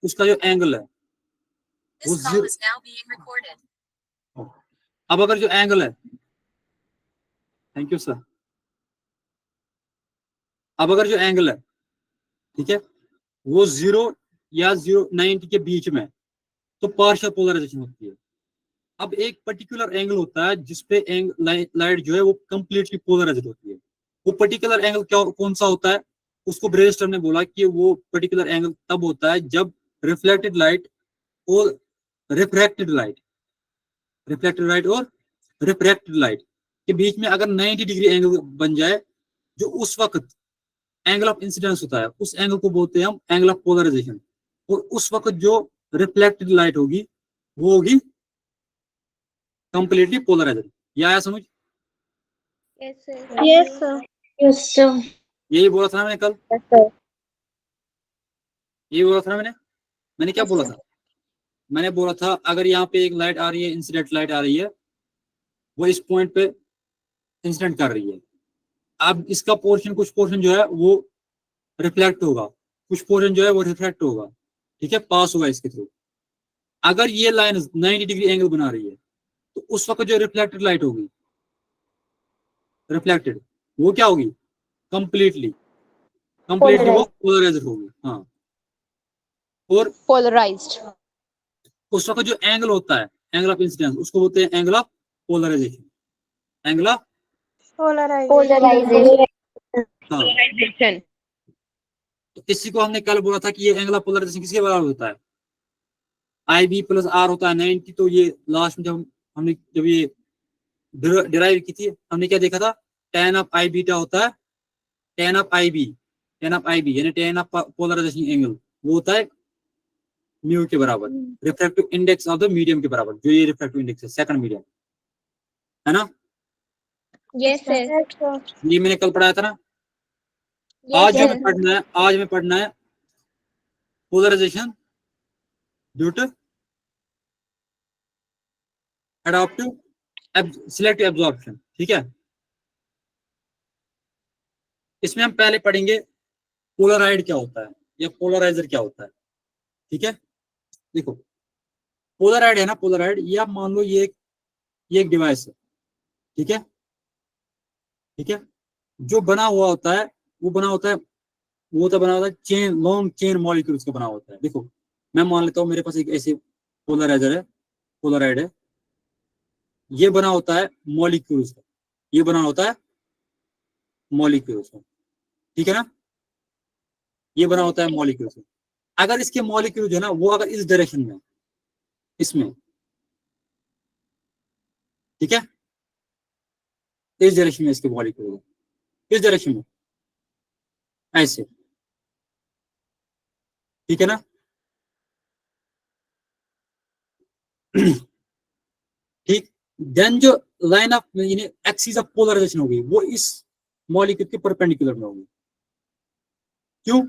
उसका जो एंगल है वो जीरो। अब अगर जो एंगल है, थैंक यू सर, अब अगर जो एंगल है, ठीक है, वो 0 या 090 के बीच में, तो पार्शियल पोलराइजेशन होती है। अब एक पर्टिकुलर एंगल होता है जिसपे लाइट जो है वो कंप्लीटली पोलराइज्ड होती है। वो पर्टिकुलर एंगल क्या कौन सा होता है, उसको ब्रेस्टर ने बोला कि वो पर्टिकुलर एंगल तब होता है जब रिफ्लेक्टेड लाइट और रिफ्रैक्टेड लाइट, और रिफ्रैक्टेड लाइट के बीच में अगर 90 डिग्री एंगल बन जाए, जो उस वक्त एंगल ऑफ इंसिडेंस होता है, उस एंगल को बोलते हैं हम एंगल ऑफ पोलराइजेशन। और उस वक्त जो रिफ्लेक्टेड लाइट होगी वो होगी कंप्लीटली पोलराइज्ड। या आया समझ? Yes sir. Yes sir. यही बोला था ना मैंने कल, यही बोला था ना मैंने क्या बोला था? मैंने बोला था अगर यहाँ पे एक लाइट आ रही है, इंसिडेंट लाइट आ रही है, वो इस पॉइंट पे इंसिडेंट कर रही है। अब इसका पोर्शन, कुछ पोर्शन जो है वो रिफ्लेक्ट होगा, कुछ पोर्शन जो है वो रिफ्लेक्ट होगा, ठीक है, पास होगा इसके थ्रू। अगर ये लाइन 90 डिग्री एंगल बना रही है, तो उस वक्त जो रिफ्लेक्टेड लाइट होगी, रिफ्लेक्टेड, वो क्या होगी? कंप्लीटली वो पोलराइज्ड होगी। हाँ, और पोलराइज्ड। उस वक्त जो एंगल होता है, एंगल ऑफ इंसिडेंस, उसको बोलते हैं angle of polarisation. Angle of polarisation. हाँ, तो इसी को हमने कल बोला था कि ये एंगल ऑफ पोलराइजेशन किसके बराबर होता है? आई बी प्लस आर होता है 90। तो ये लास्ट में जब हमने जब ये डिराइव की थी, हमने क्या देखा था? टेन ऑफ आई बीटा होता है टेन ऑफ आई बी, यानी टेन ऑफ पोलराइजेशन एंगल, वो होता है म्यू के बराबर, refractive index of the medium के बराबर। जो ये रिफ्रैक्टिव इंडेक्स है, सेकंड मीडियम, है ना? Yes sir. ये मैंने कल पढ़ाया था ना। आज में पढ़ना है polarisation due to adaptive selective absorption, ठीक है। इसमें हम पहले पढ़ेंगे पोलराइड क्या होता है या पोलराइजर क्या होता है, ठीक है। देखो, पोलराइड है ना, पोलराइड, ये आप मान लो ये एक डिवाइस है, ठीक है, ठीक है। जो बना हुआ होता है वो बना होता है चेन, लॉन्ग चेन मॉलिक्यूल्स का बना होता है। देखो, मैं मान लेता हूँ मेरे पास एक ऐसे पोलराइजर है, पोलराइड है, ये बना होता है मॉलिक्यूल्स का, ये बना होता है मॉलिक्यूल्स का, ठीक है ना, ये बना होता है मॉलिक्यूल्स का। अगर इसके मॉलिक्यूल जो है ना वो अगर इस डायरेक्शन में, इसमें, ठीक है, इस डायरेक्शन में इसके मॉलिक्यूल, इस डायरेक्शन में ऐसे, ठीक है ना, ठीक। देन जो line of axis of polarisation होगी वो इस मॉलिक्यूल के परपेंडिकुलर में होगी। क्यों?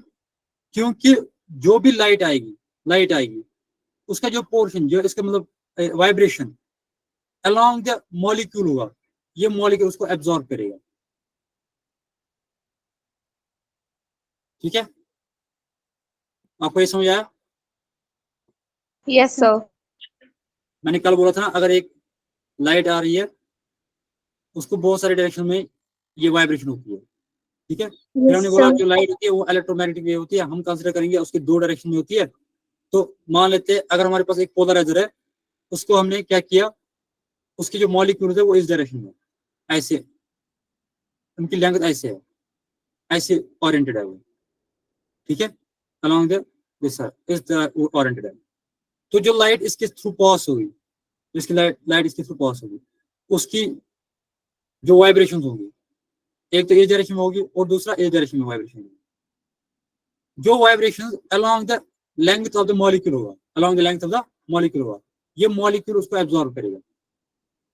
क्योंकि जो भी लाइट आएगी उसका जो पोर्शन, जो इसका मतलब वाइब्रेशन अलोंग द मॉलिक्यूल होगा, ये मॉलिक्यूल उसको एब्जॉर्ब करेगा, ठीक है। आपको ये समझ आया? Yes sir. मैंने कल बोला था ना, अगर एक लाइट आ रही है उसको बहुत सारे डायरेक्शन में ये वाइब्रेशन होती है, ठीक है। फिर हमने बोला जो लाइट होती है वो इलेक्ट्रोमैग्नेटिक वेव होती है, हम कंसीडर करेंगे उसके दो डायरेक्शन में होती है। तो मान लेते हैं अगर हमारे पास एक पोलराइजर है, उसको हमने क्या किया, उसकी जो मॉलिक्यूल है वो इस डायरेक्शन में ऐसे, उनकी लेंथ ऐसे है, ऐसे ओरिएंटेड है वो, ठीक है, along the this is oriented है। तो जो लाइट इसके थ्रू पास होगी, इसकी लाइट इसके थ्रू पास होगी, उसकी जो वाइब्रेशन होगी, एक तो इस डायरेक्शन में होगी और दूसरा इस डायरेक्शन में वाइब्रेशन होगी। जो vibration along the length of the molecule होगा, along the length of the molecule होगा, ये मॉलिक्यूल उसको एब्जॉर्ब करेगा।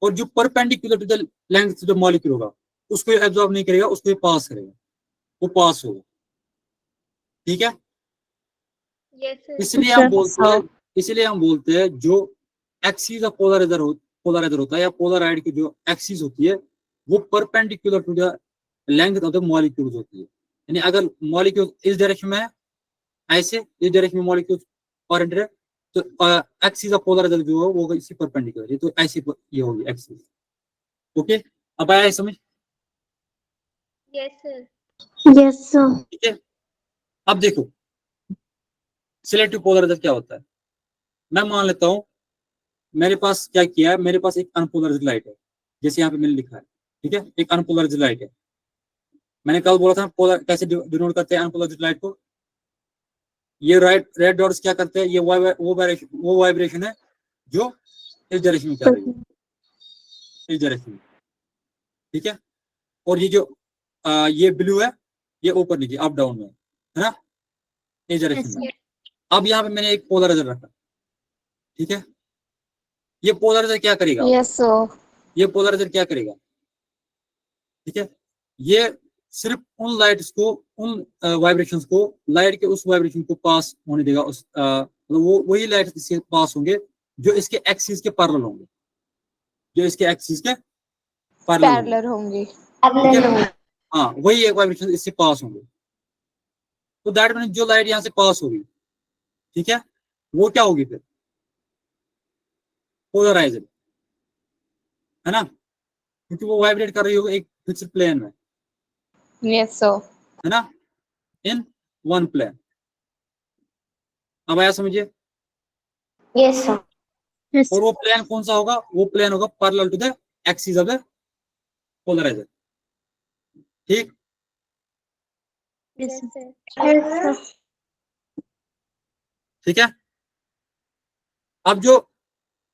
और जो perpendicular to the length of the molecule होगा उसको एब्जॉर्ब नहीं करेगा, उसको पास करेगा, वो पास होगा, ठीक है। इसलिए हम बोलते हैं जो एक्सिस ऑफ पोलराइजर होता है या पोलराइड की जो एक्सिस होती है वो perpendicular to the length of the molecules होती है। यानी अगर मॉलिक्यूल इस डायरेक्शन में है, ऐसे इस डायरेक्शन में मॉलिक्यूल ओरिएंटेड है, तो एक्सिस ऑफ पोलराइजर जो है वो होगा इसी परपेंडिकुलर, ये तो ऐसी ये होगी एक्सिस। ओके, अब आया है समझ? Yes, sir. Yes, sir. ठीक है, अब देखो सिलेक्टिव पोलराइजर क्या होता है। मैं मान लेता हूं मेरे पास क्या किया है, मेरे पास एक अनपोलराइज्ड लाइट है, जैसे यहाँ पे मैंने लिखा है, ठीक है, एक अनपोलराइज्ड लाइट है। मैंने कल बोला था पोलर कैसे डिनोट करते हैं अनपोलराइज्ड लाइट को। ये रेड डॉट्स क्या करते हैं, ये वो वाइब्रेशन है जो इस डायरेक्शन में जा रही है, इस डायरेक्शन में, ठीक है। और ये जो ये ब्लू है ये ऊपर नीचे अप डाउन में है ना, इस डायरेक्शन में। अब यहाँ पे मैंने एक पोलराइजर रखा, ठीक है, ये पोलराइजर क्या करेगा, Yes, sir. ये पोलराइजर क्या करेगा, ठीक है, ये सिर्फ उन लाइट्स को, उन वाइब्रेशंस को, लाइट के उस वाइब्रेशन को पास होने देगा, उस मतलब वो वही लाइट इससे पास होंगे जो इसके एक्सिस के पैरेलल होंगे, जो इसके एक्सिस के पैरेलल Parallel होंगे। हाँ, वही एक वाइब्रेशन इससे पास होंगे। तो दैट मीन जो लाइट यहाँ से पास होगी, ठीक है, वो क्या होगी फिर, पोलराइज्ड, है ना, क्योंकि वो वाइब्रेट कर रही होगी एक फिक्स्ड प्लेन में, Yes, sir. है ना, इन वन प्लेन। अब आया समझिए। Yes, sir. Yes. और वो प्लेन कौन सा होगा, वो प्लेन होगा parallel to the axis of the polariser, ठीक। Yes, sir. sir. ठीक है, अब जो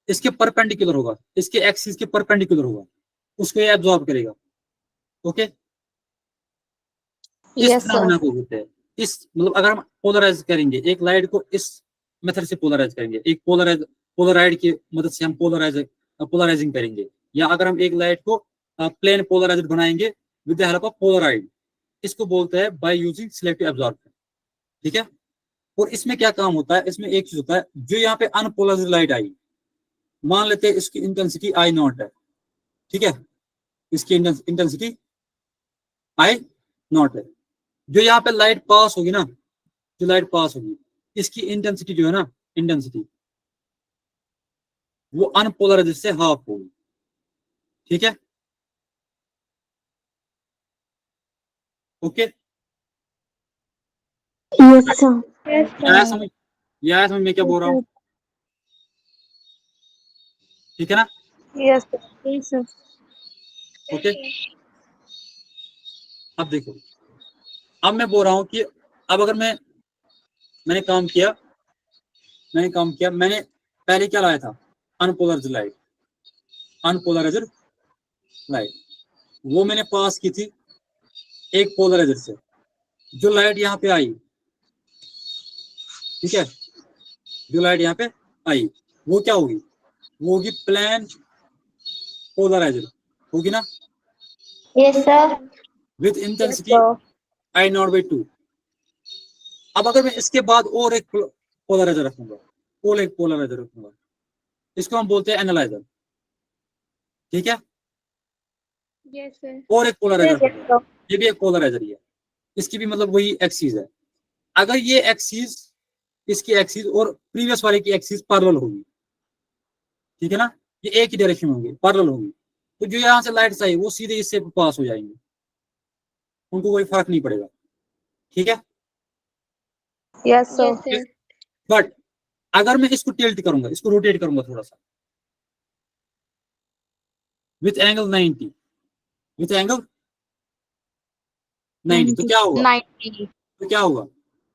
इसके परपेंडिकुलर होगा, इसके एक्सिस के परपेंडिकुलर होगा, उसको ये एब्जॉर्ब करेगा। ओके, इस Yes, फिनोमेना sir. को बोलते हैं, इस मतलब अगर हम पोलराइज करेंगे एक लाइट को, इस मेथड से पोलराइज करेंगे, एक पोलराइड की मदद से हम पोलराइजिंग करेंगे, या अगर हम एक लाइट को प्लेन पोलराइज्ड बनाएंगे with the help of Polaroid, इसको बोलते हैं बाय यूजिंग सिलेक्टिव एब्जॉर्प्शन, ठीक है। और इसमें क्या काम होता है, इसमें एक चीज होता है, जो यहाँ पे अनपोलराइज्ड लाइट आई, मान लेते हैं इसकी इंटेंसिटी आई नॉट है, ठीक है, इसकी इंटेंसिटी आई नॉट है, जो यहाँ पे लाइट पास होगी ना, जो लाइट पास होगी इसकी इंटेंसिटी जो है ना, इंटेंसिटी वो अनपोलराइज्ड से हाफ होगी, ठीक है। Okay, Yes, sir. आया समझ, ये आया समझ में क्या बोल रहा हूँ, ठीक है ना। Yes, sir. Yes, sir. Okay, अब देखो, अब मैं बोल रहा हूँ कि अब अगर मैंने काम किया, मैंने पहले क्या लाया था, अनपोलराइज्ड लाइट, वो मैंने पास की थी एक पोलराइजर से, जो लाइट यहाँ पे आई, ठीक है, जो लाइट यहाँ पे आई वो क्या होगी, वो होगी प्लेन पोलराइजर, होगी ना, Yes, sir. With intensity I not by 2। अब अगर मैं इसके बाद और एक पोलराइजर रखूंगा, इसको हम बोलते हैं एनालाइजर, ठीक है, Yes, sir. और एक पोलराइजर रखूंगा, ये भी एक पोलराइजर ही है, इसकी भी मतलब वही एक्सिस है। अगर ये एक्सिस, इसकी एक्सिस और प्रीवियस वाले की एक्सिस पैरेलल होगी, ठीक है ना, ये एक ही डायरेक्शन में होंगे, पैरेलल होंगी, तो जो यहाँ से लाइट्स आई वो सीधे इससे पास हो जाएंगे, उनको कोई फर्क नहीं पड़ेगा, ठीक है। Yes, sir. Yes, sir. But अगर मैं इसको टिल्ट करूंगा, इसको रोटेट करूंगा थोड़ा सा विथ एंगल 90, विथ एंगल 90, तो क्या होगा, 90. तो क्या होगा,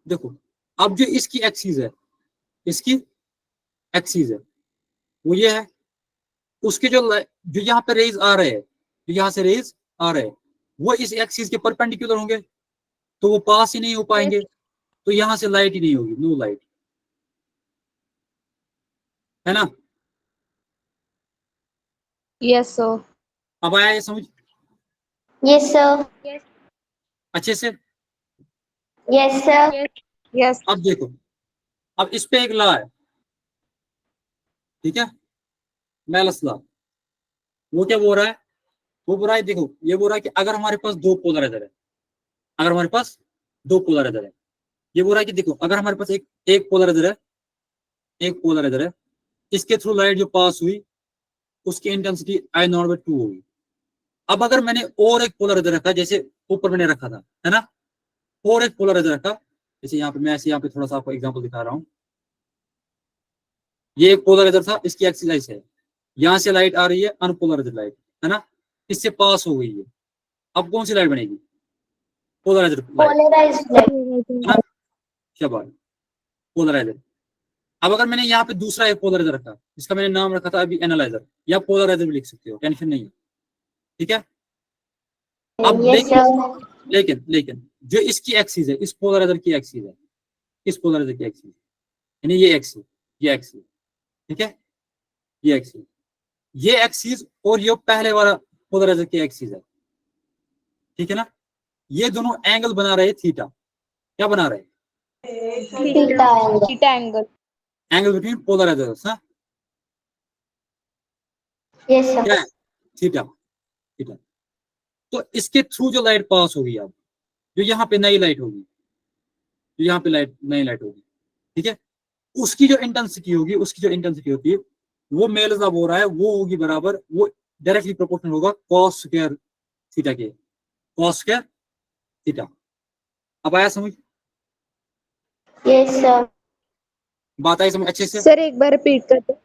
देखो, अब जो इसकी एक्सिस है, इसकी एक्सिस है वो ये है, उसके जो यहाँ पे रेज आ रहे हैं, जो यहाँ से रेज आ रहे हैं वो इस एक्सिस के परपेंडिकुलर होंगे, तो वो पास ही नहीं हो पाएंगे, तो यहाँ से लाइट ही नहीं होगी, नो लाइट, है ना। Yes, sir. अब आया ये समझ Yes, sir. अच्छे से। Yes, sir. Yes. अब देखो, अब इस पे एक लॉ है, ठीक है, मेलस लॉ, वो क्या बोल रहा है, वो बोल रहा है, देखो ये बोल रहा है कि अगर हमारे पास दो पोलराइजर है, अगर हमारे पास दो पोलराइजर है, ये बोल रहा है कि देखो अगर हमारे पास एक पोलराइजर है एक पोलराइजर है, इसके थ्रू लाइट जो पास हुई उसकी इंटेंसिटी I0/2 होगी। अब अगर मैंने और एक पोलराइजर रखा, जैसे ऊपर मैंने रखा था, है ना, और एक पोलराइजर रखा, जैसे यहाँ पे मैं ऐसे यहाँ पे थोड़ा सा आपको एग्जांपल दिखा रहा हूँ। ये एक पोलराइजर था, इसकी एक्सिस है, यहाँ से लाइट आ रही है, अनपोलराइज्ड लाइट, है ना, इससे पास हो गई है। अब कौन सी लाइट बनेगी? Polarised light, Polarized light. शाबाश, पोलराइजर। अब अगर मैंने यहाँ पे दूसरा एक पोलराइजर रखा, जिसका मैंने नाम रखा था अभी एनालाइजर, या पोलराइजर भी लिख सकते हो, टेंशन नहीं है, ठीक है। अब Yes, sir. लेकिन जो इसकी एक्सिस है, इस पोलराइजर की एक्सिस है, इस पोलराइजर की एक्सिस, यानी ये एक्सिस, ये एक्सिस, ठीक है, ये एक्सिस, ये एक्सिस और ये पहले वाला पोलराइजर की एक्सिस है, ठीक है ना, ये दोनों एंगल बना रहे थीटा। क्या बना रहे? Theta angle. Theta angle. Angle between polarisers, हाँ, Yes, sir. क्या है? Theta, theta. तो इसके थ्रू जो लाइट पास होगी, अब जो यहाँ पे नई लाइट होगी, जो यहाँ पे नई लाइट होगी, ठीक है, उसकी जो इंटेंसिटी होगी, उसकी जो इंटेंसिटी होती है, वो मेल साहब हो रहा है, वो होगी बराबर, वो डायरेक्टली प्रोपोर्शनल होगा कॉस स्क्वायर थीटा के, कॉस स्क्वायर थीटा। अब आया समझ? Yes, sir. बात आई समझ अच्छे से? सर एक बार रिपीट कर दो।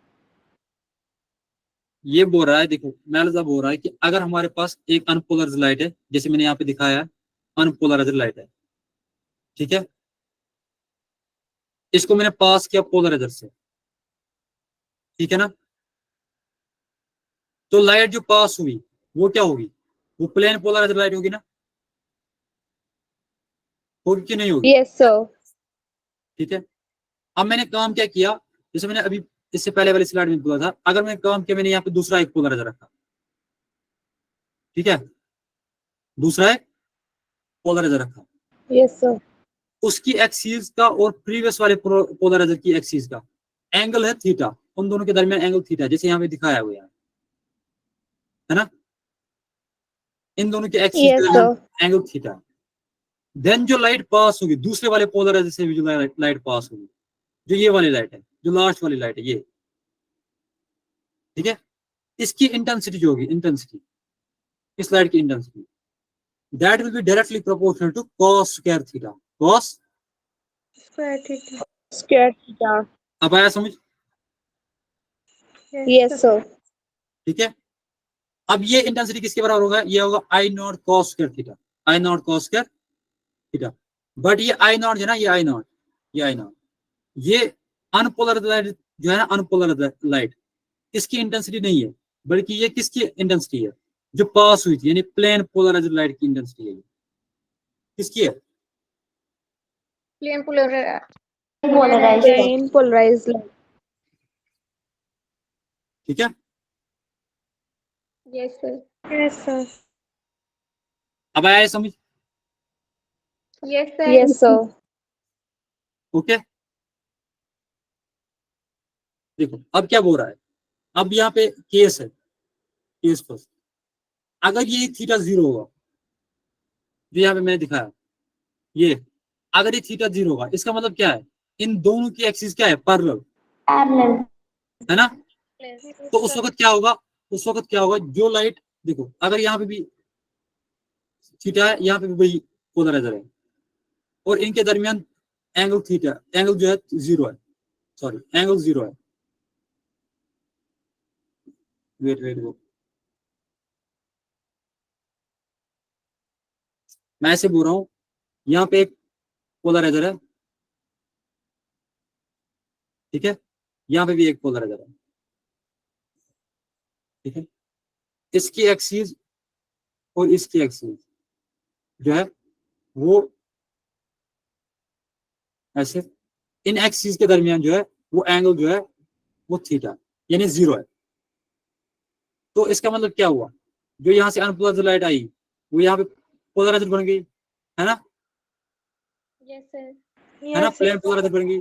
ये बोल रहा है, देखो मेल साहब बोल रहा है कि अगर हमारे पास एक अनपोलराइज्ड लाइट है, जैसे मैंने यहाँ पे दिखाया है, अनपोलराइज्ड लाइट है, ठीक है, इसको मैंने पास किया पोलराइजर से, ठीक है ना, तो लाइट जो पास हुई वो क्या होगी? वो प्लेन पोलराइज्ड लाइट होगी ना, होगी कि नहीं होगी? Yes sir. ठीक है। अब मैंने काम क्या किया, जैसे मैंने अभी इससे पहले वाली स्लाइड में बोला था, अगर मैंने काम किया, मैंने यहाँ पे दूसरा एक पोलराइजर रखा, ठीक है, दूसरा एक पोलराइजर रखा, यस सर। उसकी एक्सिस का और प्रीवियस वाले पोलराइजर की एक्सिस का एंगल है थीटा, उन दोनों के दरमियान एंगल थीटा, जैसे यहाँ पे दिखाया हुआ है ना, इन दोनों के एक्सिस के यस दरमियान सर। Angle theta. देन जो लाइट पास होगी दूसरे वाले पोलराइजर से भी जो लाइट पास होगी, जो ये वाली लाइट है, जो लास्ट वाली लाइट है ये, ठीक है, इसकी इंटेंसिटी जो होगी, इंटेंसिटी, इस लाइट की intensity, that will be directly proportional to cos square theta, cos square theta. अब आया समझ? Yes sir. ठीक है। अब ये इंटेंसिटी किसके बराबर होगा? ये होगा I0 cos square theta, I0 cos square theta. But ये I0 है ना, ये I0, ये अनपोलराइज्ड लाइट जो है ना, अनपोलराइज्ड लाइट, इसकी इंटेंसिटी नहीं है, बल्कि ये किसकी इंटेंसिटी है? जो पास हुई थी, यानी प्लेन पोलराइज्ड लाइट की इंटेंसिटी है। किसकी है? Plane Polarized light. Plane polarised light. ठीक है। Yes sir. Yes sir. अब आया समझ? Yes sir. Yes sir. Okay, देखो अब क्या बोल रहा है, अब यहाँ पे केस है, केस फर्स्ट, अगर ये थीटा 0 होगा, जो यहाँ पे मैंने दिखाया, ये अगर ये थीटा 0 होगा, इसका मतलब क्या है? इन दोनों की एक्सिस क्या है? Parallel, Parallel. है ना। तो उस वक्त क्या होगा? उस वक्त क्या होगा? जो लाइट, देखो अगर यहाँ पे भी थीटा है, यहाँ पे भी वही पोलराइजर है, और इनके दरमियान एंगल थीटा, एंगल जो है 0 है, सॉरी एंगल 0 है। वेट वेट वेट, मैं ऐसे बोल रहा हूँ, यहाँ पे एक पोलराइजर है, ठीक है, यहाँ पे भी एक पोलराइजर है, ठीक है, इसकी एक्सिस और इसकी एक्सिस जो है वो ऐसे, इन एक्सिस के दरमियान जो है वो एंगल जो है वो थीटा, यानी 0 है। तो इसका मतलब क्या हुआ? जो यहाँ से अनपोलराइज्ड लाइट आई, वो यहाँ पे पोलराइज्ड बन गई, है ना, यस सर। है ना, प्लेन पोलराइज्ड बन गई,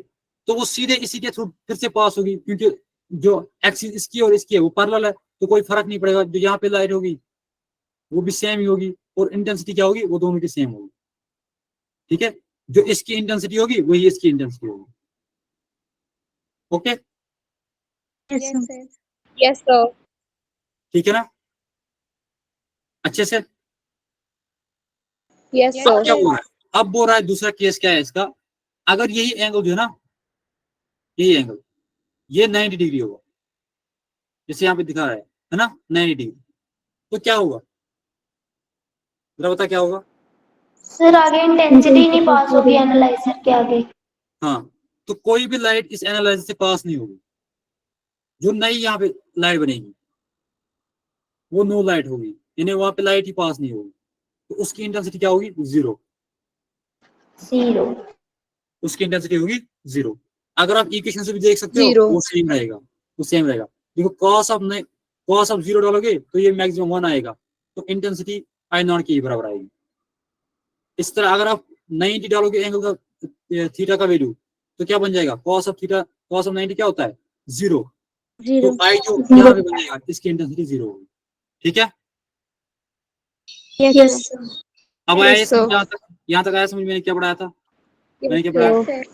तो वो सीधे इसी के थ्रू फिर से पास होगी, क्योंकि जो एक्सिस इसकी और इसकी है वो पैरेलल है, तो कोई फर्क नहीं पड़ेगा, जो यहाँ पे लाइट होगी वो भी सेम ही होगी, और इंटेंसिटी क्या होगी? वो दोनों की सेम होगी, ठीक है, जो इसकी इंटेंसिटी होगी वही इसकी इंटेंसिटी होगी, okay, Yes, sir. Yes, sir. ठीक है ना, अच्छे से। Yes, अब क्या sir. बोल रहा है, अब बोल रहा है दूसरा केस क्या है इसका, अगर यही एंगल जो है ना, यही एंगल ये 90 डिग्री होगा, जैसे यहाँ पे दिखा रहा है ना 90 डिग्री, तो क्या होगा, जरा बता क्या होगा। सर आगे इंटेंसिटी नहीं पास होगी एनालाइजर के आगे। हाँ, तो कोई भी लाइट इस एनालाइजर से पास नहीं होगी, जो नई यहाँ पे लाइट बनेगी वो नो लाइट होगी, यानी वहां पे लाइट ही पास नहीं होगी, तो उसकी इंटेंसिटी क्या होगी, 0। 0। उसकी इंटेंसिटी होगी 0। अगर आप इक्वेशन से भी देख सकते हो 0. वो सेम रहेगा, वो सेम रहेगा। देखो कॉस ऑफ 0 डालोगे तो ये मैक्सिमम 1 आएगा, तो इंटेंसिटी आई नॉट के बराबर आएगी। इस तरह अगर आप 90 डालोगे एंगल का थीटा का वैल्यू, तो क्या बन जाएगा, कॉस ऑफ 90 क्या होता है, 0। तो आई जो यहाँ पे बनेगा इसकी इंटेंसिटी 0 होगी, ठीक है। Yes, sir. अब आया Yes, sir. यहाँ तक आया समझ, मैंने क्या पढ़ाया था, मैंने Yes, क्या पढ़ाया, sir.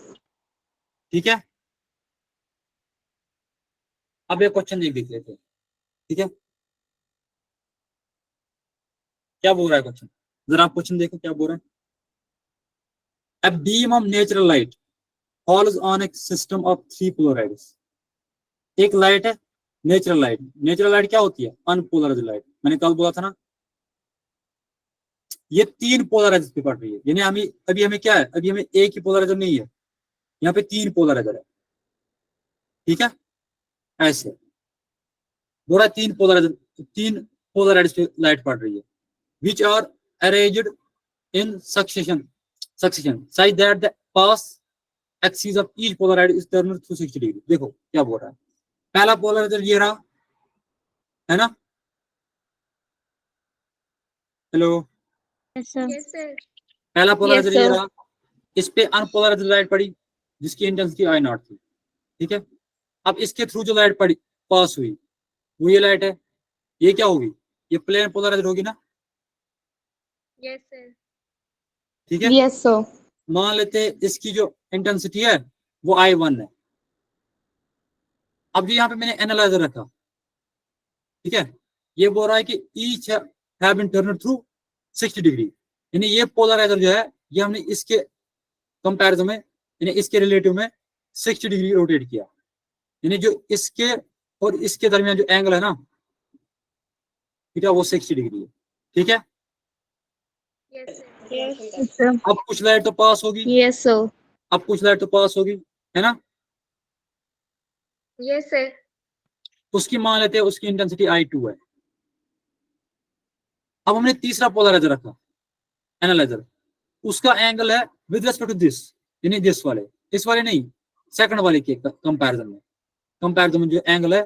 ठीक है। अब एक क्वेश्चन देख लेते हैं, ठीक है, क्या बोल रहा है क्वेश्चन, जरा आप क्वेश्चन देखो क्या बोल रहा है। A beam of natural light falls on a system of 3 polarities। एक लाइट है नेचुरल लाइट, नेचुरल लाइट क्या होती है, अनपोलराइज्ड लाइट, मैंने कल बोला था ना, ये 3 पोलराइजर पे पड़ रही है, यानी अभी हमें क्या है, अभी हमें एक ही पोलराइजर नहीं है, यहाँ पे 3 पोलराइजर है, ठीक है, ऐसे बोला 3 पोलराइज्ड पे लाइट पड़ रही है, which are arranged in succession such that the path axis of each polarized is turned through 60 degree. देखो क्या बोल रहा है, पहला पोलराइजर ये रहा है ना, hello, Yes, sir. Yes, sir. पहला पोलराइजर Yes, ये sir. रहा, इस पे अनपोलराइज्ड लाइट पड़ी जिसकी इंटेंसिटी आई नॉट थी, ठीक है। अब इसके थ्रू जो लाइट पड़ी पास हुई वो ये लाइट है, ये क्या होगी, ये प्लेन पोलराइज्ड होगी ना, Yes, sir. ठीक है। Yes, sir. मान लेते हैं इसकी जो इंटेंसिटी है वो I1 है। अब यहाँ पे मैंने एनालाइजर रखा, ठीक है, ये बोल रहा है कि each have been turned through 60 degree, यानी ये पोलराइजर जो है ये हमने इसके कंपैरिजन में, यानी इसके रिलेटिव में 60 डिग्री रोटेट किया, यानी जो इसके और इसके दरमियान जो एंगल है ना, ठीक है, वो 60 डिग्री है, ठीक है। Yes, sir. Yes, sir. अब कुछ लाइट तो पास होगी, Yes, sir. अब कुछ लाइट तो पास होगी, है ना, Yes, sir. उसकी मान लेते हैं उसकी इंटेंसिटी I2 है। अब हमने तीसरा पोलराइजर रखा एनालाइजर, उसका एंगल है विद रेस्पेक्ट टू दिस, यानी दिस वाले, इस वाले नहीं, सेकंड वाले के कंपैरिजन में जो एंगल है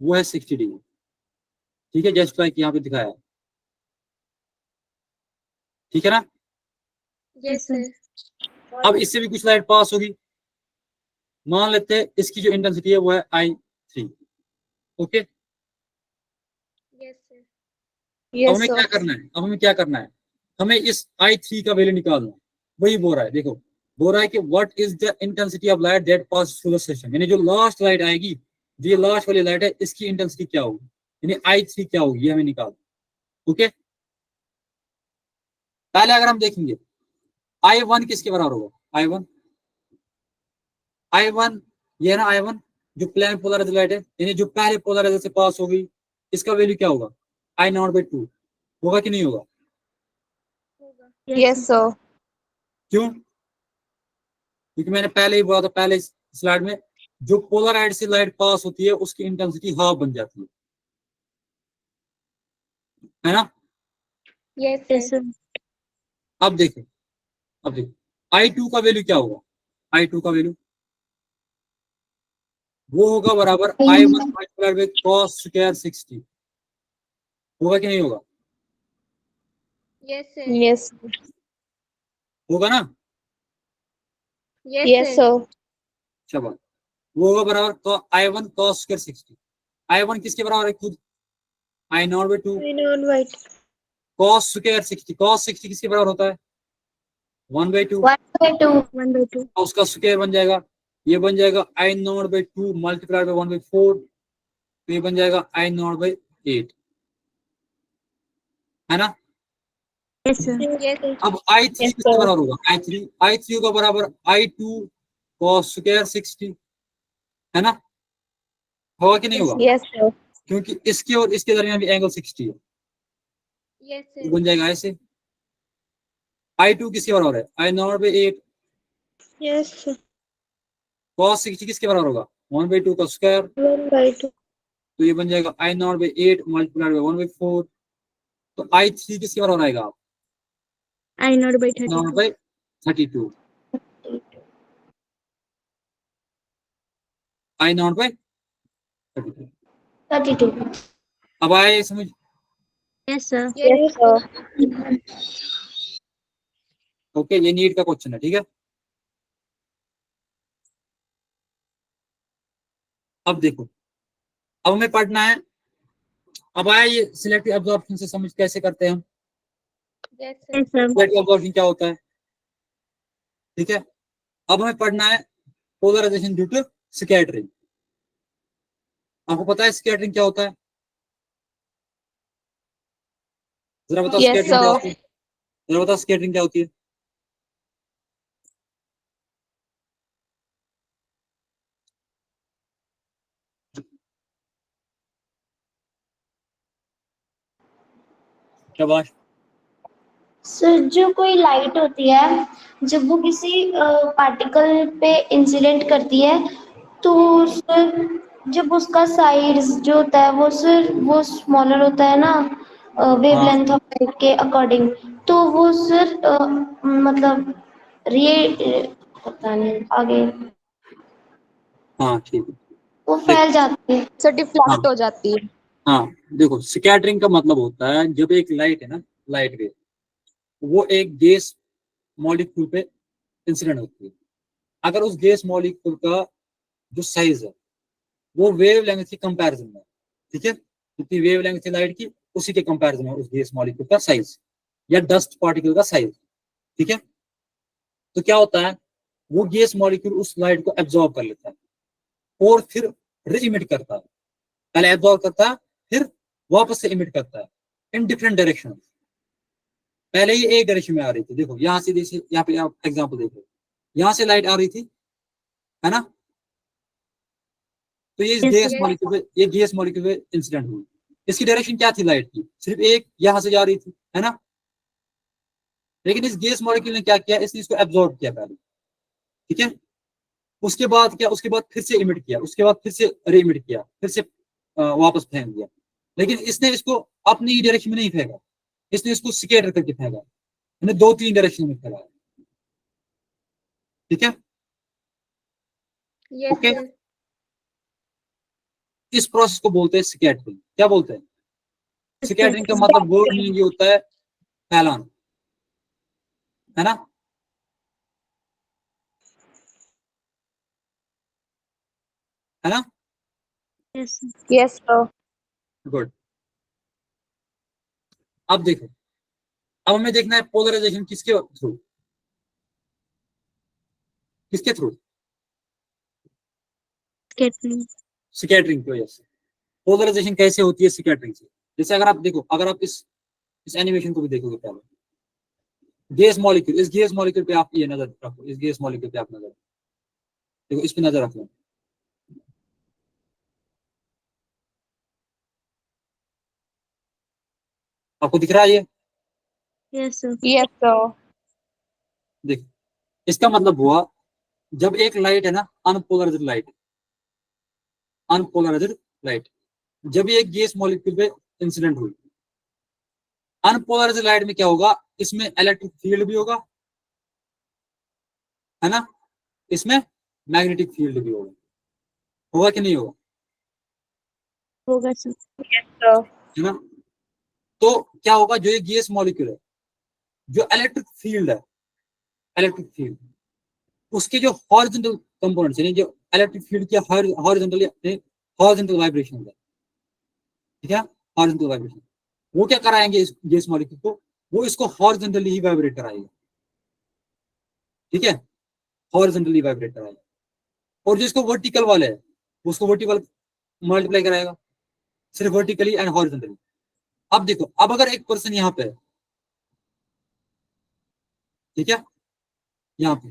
वो है 60 डिग्री, ठीक है, जस्ट लाइक यहाँ पे दिखाया है, ठीक है ना। Yes, sir. अब इससे भी कुछ लाइट पास होगी, मान लेते हैं इसकी जो इंटेंसिटी है वो है I3, ओके। Yes, sir. अब Yes, हमें sir. क्या करना है, हमें इस I3 का वैल्यू निकालना है, वही बोल रहा है, देखो बोल रहा है कि what is the intensity of light that pass through the system, यानी जो लास्ट लाइट आएगी, जो ये लास्ट वाली लाइट है इसकी इंटेंसिटी क्या होगी, यानी I3 क्या होगी, ये हमें निकालना, ओके। पहले अगर हम देखेंगे I1 किसके बराबर होगा, I1 ये है ना, I1 जो प्लेन पोलराइज्ड लाइट है, यानी जो पहले पोलराइजर से पास होगी, इसका वैल्यू क्या होगा, I0/2 होगा कि नहीं होगा, Yes, sir. क्यों, क्योंकि मैंने पहले ही बोला था पहले स्लाइड में, जो पोलराइड से लाइट पास होती है उसकी इंटेंसिटी हाफ बन जाती है ना। Yes, sir. अब देखो I2 का वैल्यू क्या होगा, I2 का वैल्यू वो होगा बराबर I1 multiplied by cos square 60, होगा कि नहीं होगा, Yes, sir. Yes. होगा ना, Yes, sir. शाबाश, वो होगा बराबर I1 cos स्क्वायर 60, I1 किसके बराबर है खुद, I0/2 Green white. cos square 60 किसके बराबर होता है, 1/2, 1/2। 1/2. उसका स्क्वायर बन जाएगा ये बन जाएगा I not by 2 multiplied by 1/4, तो ये बन जाएगा आई नॉट बाई 8, है ना। Yes, sir. Yes, sir. अब आई थ्री किसके बराबर होगा, आई थ्री का बराबर आई टू कॉस स्क्वायर 60, है ना, होगा कि नहीं होगा, Yes, sir. क्योंकि इसके और इसके दरमियान भी एंगल 60 है, Yes, तो sir. बन जाएगा ऐसे। आई टू किसके बराबर है, I not by 8 Yes, sir. Cos 60 किसके बराबर होगा, 1/2 का स्क्वायर, 1/2. तो ये बन जाएगा I not by 8 multiplied by 1/4, तो आई थ्री किसके बराबर आएगा, I not by 32. Not by 32, I not by 32। 32। अब आए समझ, Yes, sir. Yes, sir. Okay, ये नीट का क्वेश्चन है, ठीक है। अब देखो, अब हमें पढ़ना है, अब आया ये सिलेक्टिव एब्जॉर्प्शन से समझ कैसे करते हैं हम, Yes, sir. Yes, sir. Selective absorption क्या होता है, ठीक है। अब हमें पढ़ना है पोलराइजेशन ड्यू टू स्कैटरिंग। आपको पता है स्कैटरिंग क्या होता है, जरा बताओ Yes, स्कैटरिंग क्या sir. होती है, जरा बताओ स्कैटरिंग क्या होती है। शाबाश, सर जो कोई लाइट होती है, जब वो किसी पार्टिकल पे इंसिडेंट करती है, तो सर जब उसका साइज जो होता है वो स्मॉलर होता है ना, वेवलेंथ ऑफ लाइट के अकॉर्डिंग, तो वो सर मतलब पता नहीं आगे हाँ ठीक है, वो फैल जाती है। सर डिफ्लेक्ट हाँ हो जाती है। हाँ, देखो स्कैटरिंग का मतलब होता है जब एक लाइट है ना, लाइट वेव, वो एक गैस मॉलिक्यूल पे इंसिडेंट होती है, अगर उस गैस मॉलिक्यूल का जो साइज है वो वेव लेंथ की कंपैरिजन में, ठीक है, जितनी वेव लेंथ थी लाइट की उसी के कंपैरिजन में उस गैस मॉलिक्यूल का साइज या डस्ट पार्टिकल का साइज, ठीक है। तो क्या होता है, वो गैस मॉलिक्यूल उस लाइट को एब्जॉर्ब कर लेता है और फिर री-इमिट करता है, पहले एब्जॉर्ब करता है फिर वापस से इमिट करता है इन डिफरेंट डायरेक्शन। पहले ये एक डायरेक्शन में आ रही थी, देखो यहाँ से, जैसे यहाँ पे आप एग्जांपल देख रहे हो, यहाँ से लाइट आ रही थी, है ना, तो ये Yes, गैस sir. मॉलिक्यूल पे, ये गैस मॉलिक्यूल पे इंसिडेंट हुई, इसकी डायरेक्शन क्या थी लाइट की, सिर्फ एक यहाँ से जा रही थी, है ना, लेकिन इस गैस मॉलिक्यूल ने क्या किया, इसने इसको एब्जॉर्ब किया पहले, ठीक है, उसके बाद क्या, उसके बाद फिर से इमिट किया, उसके बाद फिर से री इमिट किया, फिर से वापस फेंक दिया, लेकिन इसने इसको अपनी डायरेक्शन में नहीं फेंका, इसने इसको स्कैटर करके फेंका, मैंने 2-3 डायरेक्शन में फैलाया, ठीक है। Yes, okay, sir. इस प्रोसेस को बोलते हैं स्कैटरिंग। क्या बोलते हैं, स्कैटरिंग का मतलब वर्ड मीनिंग ये होता है फैलाना, है ना, है ना, yes, sir. Yes, sir. Good. अब देखो, अब हमें देखना है पोलराइजेशन किसके थ्रू, किसके थ्रू, Scattering. स्कैटरिंग की वजह से। पोलराइजेशन कैसे होती है स्कैटरिंग से, जैसे अगर आप देखो, अगर आप इस एनिमेशन को भी देखोगे पहले, गैस मॉलिक्यूल, इस गैस मॉलिक्यूल पे आप ये नजर रखो, इस गैस मॉलिक्यूल पे आप नजर देखो, इस पे नजर रख लो, आपको दिख रहा है ये, Yes, sir. Yes, sir. देखो इसका मतलब हुआ जब एक लाइट है ना, अनपोलराइज्ड लाइट, अनपोलराइज्ड लाइट, जब ये गैस मॉलिक्यूल पे इंसिडेंट हुई, अनपोलराइज्ड लाइट में क्या होगा, इसमें इलेक्ट्रिक फील्ड भी होगा, है ना, इसमें मैग्नेटिक फील्ड भी होगा, होगा कि नहीं होगा, होगा sir. Yes, sir. है ना। तो क्या होगा, जो ये गैस मॉलिक्यूल है, जो इलेक्ट्रिक फील्ड है, इलेक्ट्रिक फील्ड, उसके जो हॉरिजॉन्टल कंपोनेंट्स, यानी जो इलेक्ट्रिक फील्ड की हॉरिजॉन्टल वाइब्रेशन है, ठीक है, हॉरिजॉन्टल वाइब्रेशन, वो क्या कराएंगे इस गैस मॉलिक्यूल को, वो इसको हॉरिजॉन्टली ही वाइब्रेट कराएगा, ठीक है, हॉरिजॉन्टली वाइब्रेट कराएगा। और जिसको वर्टिकल वाला है उसको वर्टिकल मल्टीप्लाई कराएगा, सिर्फ वर्टिकली एंड हॉरिजॉन्टली। अब देखो, अब अगर एक पर्सन यहाँ पे है, ठीक है, यहाँ पे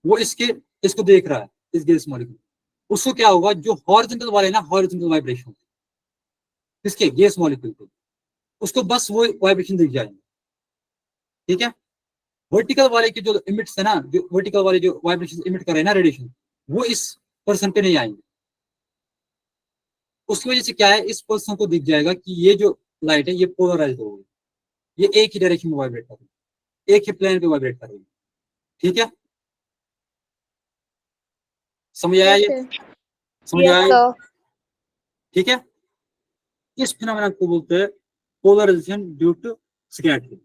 वो इसको देख रहा है, इस गैस मॉलिक्यूल, उसको क्या होगा, जो हॉरिजॉन्टल वाले ना, हॉरिजॉन्टल वाइब्रेशन किसके, गैस मॉलिक्यूल के, उसको बस वो वाइब्रेशन दिख जाएंगे, ठीक है। वर्टिकल वाले के जो इमिट्स है ना, जो वर्टिकल वाले जो वाइब्रेशन इमिट कर रहे हैं ना, रेडिएशन, वो इस पर्सन पे नहीं आएंगे। उसकी वजह से क्या है, इस पर्सन को दिख जाएगा कि ये जो लाइट है ये पोलराइज हो गई, ये एक ही डायरेक्शन में वाइब्रेट कर रही है, एक ही प्लेन पे वाइब्रेट कर रही है, ठीक है। समझ आया ये, समझ Yes, आया ये? sir. ठीक है। इस फिनोमेना को बोलते हैं पोलराइजेशन ड्यू टू स्कैटरिंग।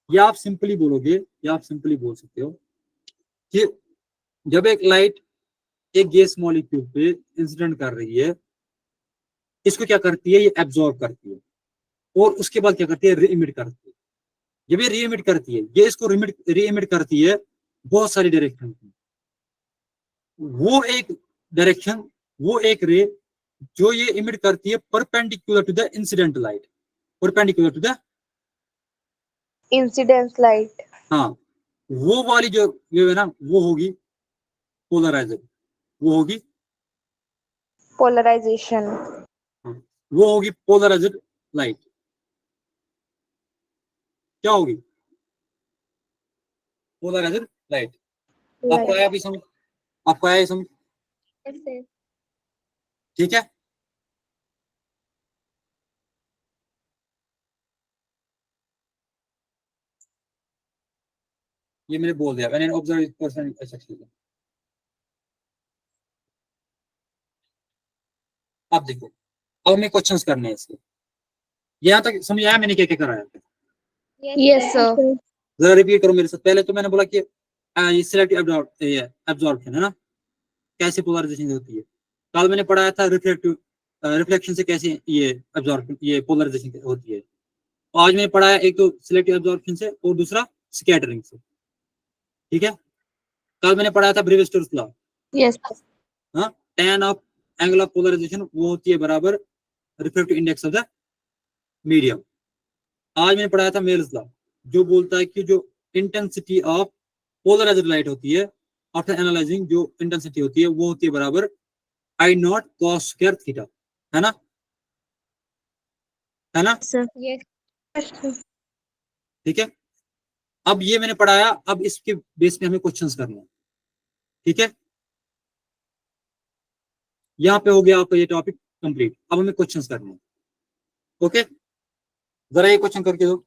या आप सिंपली बोलोगे, या आप सिंपली बोल सकते हो कि जब एक लाइट एक गैस मॉलिक्यूल पे इंसिडेंट कर रही है, इसको क्या करती है, ये एब्जॉर्ब करती है, और उसके बाद क्या करती है, री इमिट करती है। जब ये री इमिट करती है, ये इसको री इमिट करती है बहुत सारी डायरेक्शन में। वो एक डायरेक्शन, वो एक रे जो ये इमिट करती है perpendicular to the incident light, perpendicular to the, Incidence light. हाँ, वो वाली जो है ना, वो होगी पोलराइजर, वो होगी, Polarization. हाँ, वो होगी पोलराइजर लाइट। क्या होगी, पोलराइजर लाइट। आपको आया भी समझ, आपको आया समझ, Yes, sir. ठीक है। ये मैंने बोल दिया, मैंने ऑब्जर्व पर्सन, अच्छा ठीक है। अब देखो, अब हमें क्वेश्चंस करने हैं इसके, यहाँ तक समझ आया मैंने क्या क्या कराया था? Yes, sir. जरा रिपीट करो मेरे साथ। पहले तो मैंने बोला कि ये सिलेक्टिव एब्जॉर्प्शन है ना, कैसे पोलराइजेशन होती है। कल मैंने पढ़ाया था रिफ्लेक्शन से कैसे ये एब्जॉर्प्शन, ये पोलराइजेशन होती है। आज मैंने पढ़ाया एक तो सिलेक्टिव एब्जॉर्प्शन से और दूसरा स्कैटरिंग से, ठीक है। कल मैंने पढ़ाया था ब्रेविस्टर्स लॉ, Yes, sir. हाँ, tan of angle of polarisation वो होती है बराबर refractive index of the medium. आज मैंने पढ़ाया था मेल्स लॉ, जो बोलता है कि जो इंटेंसिटी ऑफ पोलराइज्ड लाइट होती है आफ्टर एनालाइजिंग, जो इंटेंसिटी होती है वो होती है बराबर I not cos square theta, है ना, है ना, Sir. Yes. ठीक है। अब ये मैंने पढ़ाया, अब इसके बेस पे हमें क्वेश्चंस करने हैं, ठीक है। यहाँ पे हो गया आपका ये टॉपिक कंप्लीट। अब हमें क्वेश्चंस करने हैं, ओके। जरा ये क्वेश्चन करके दो,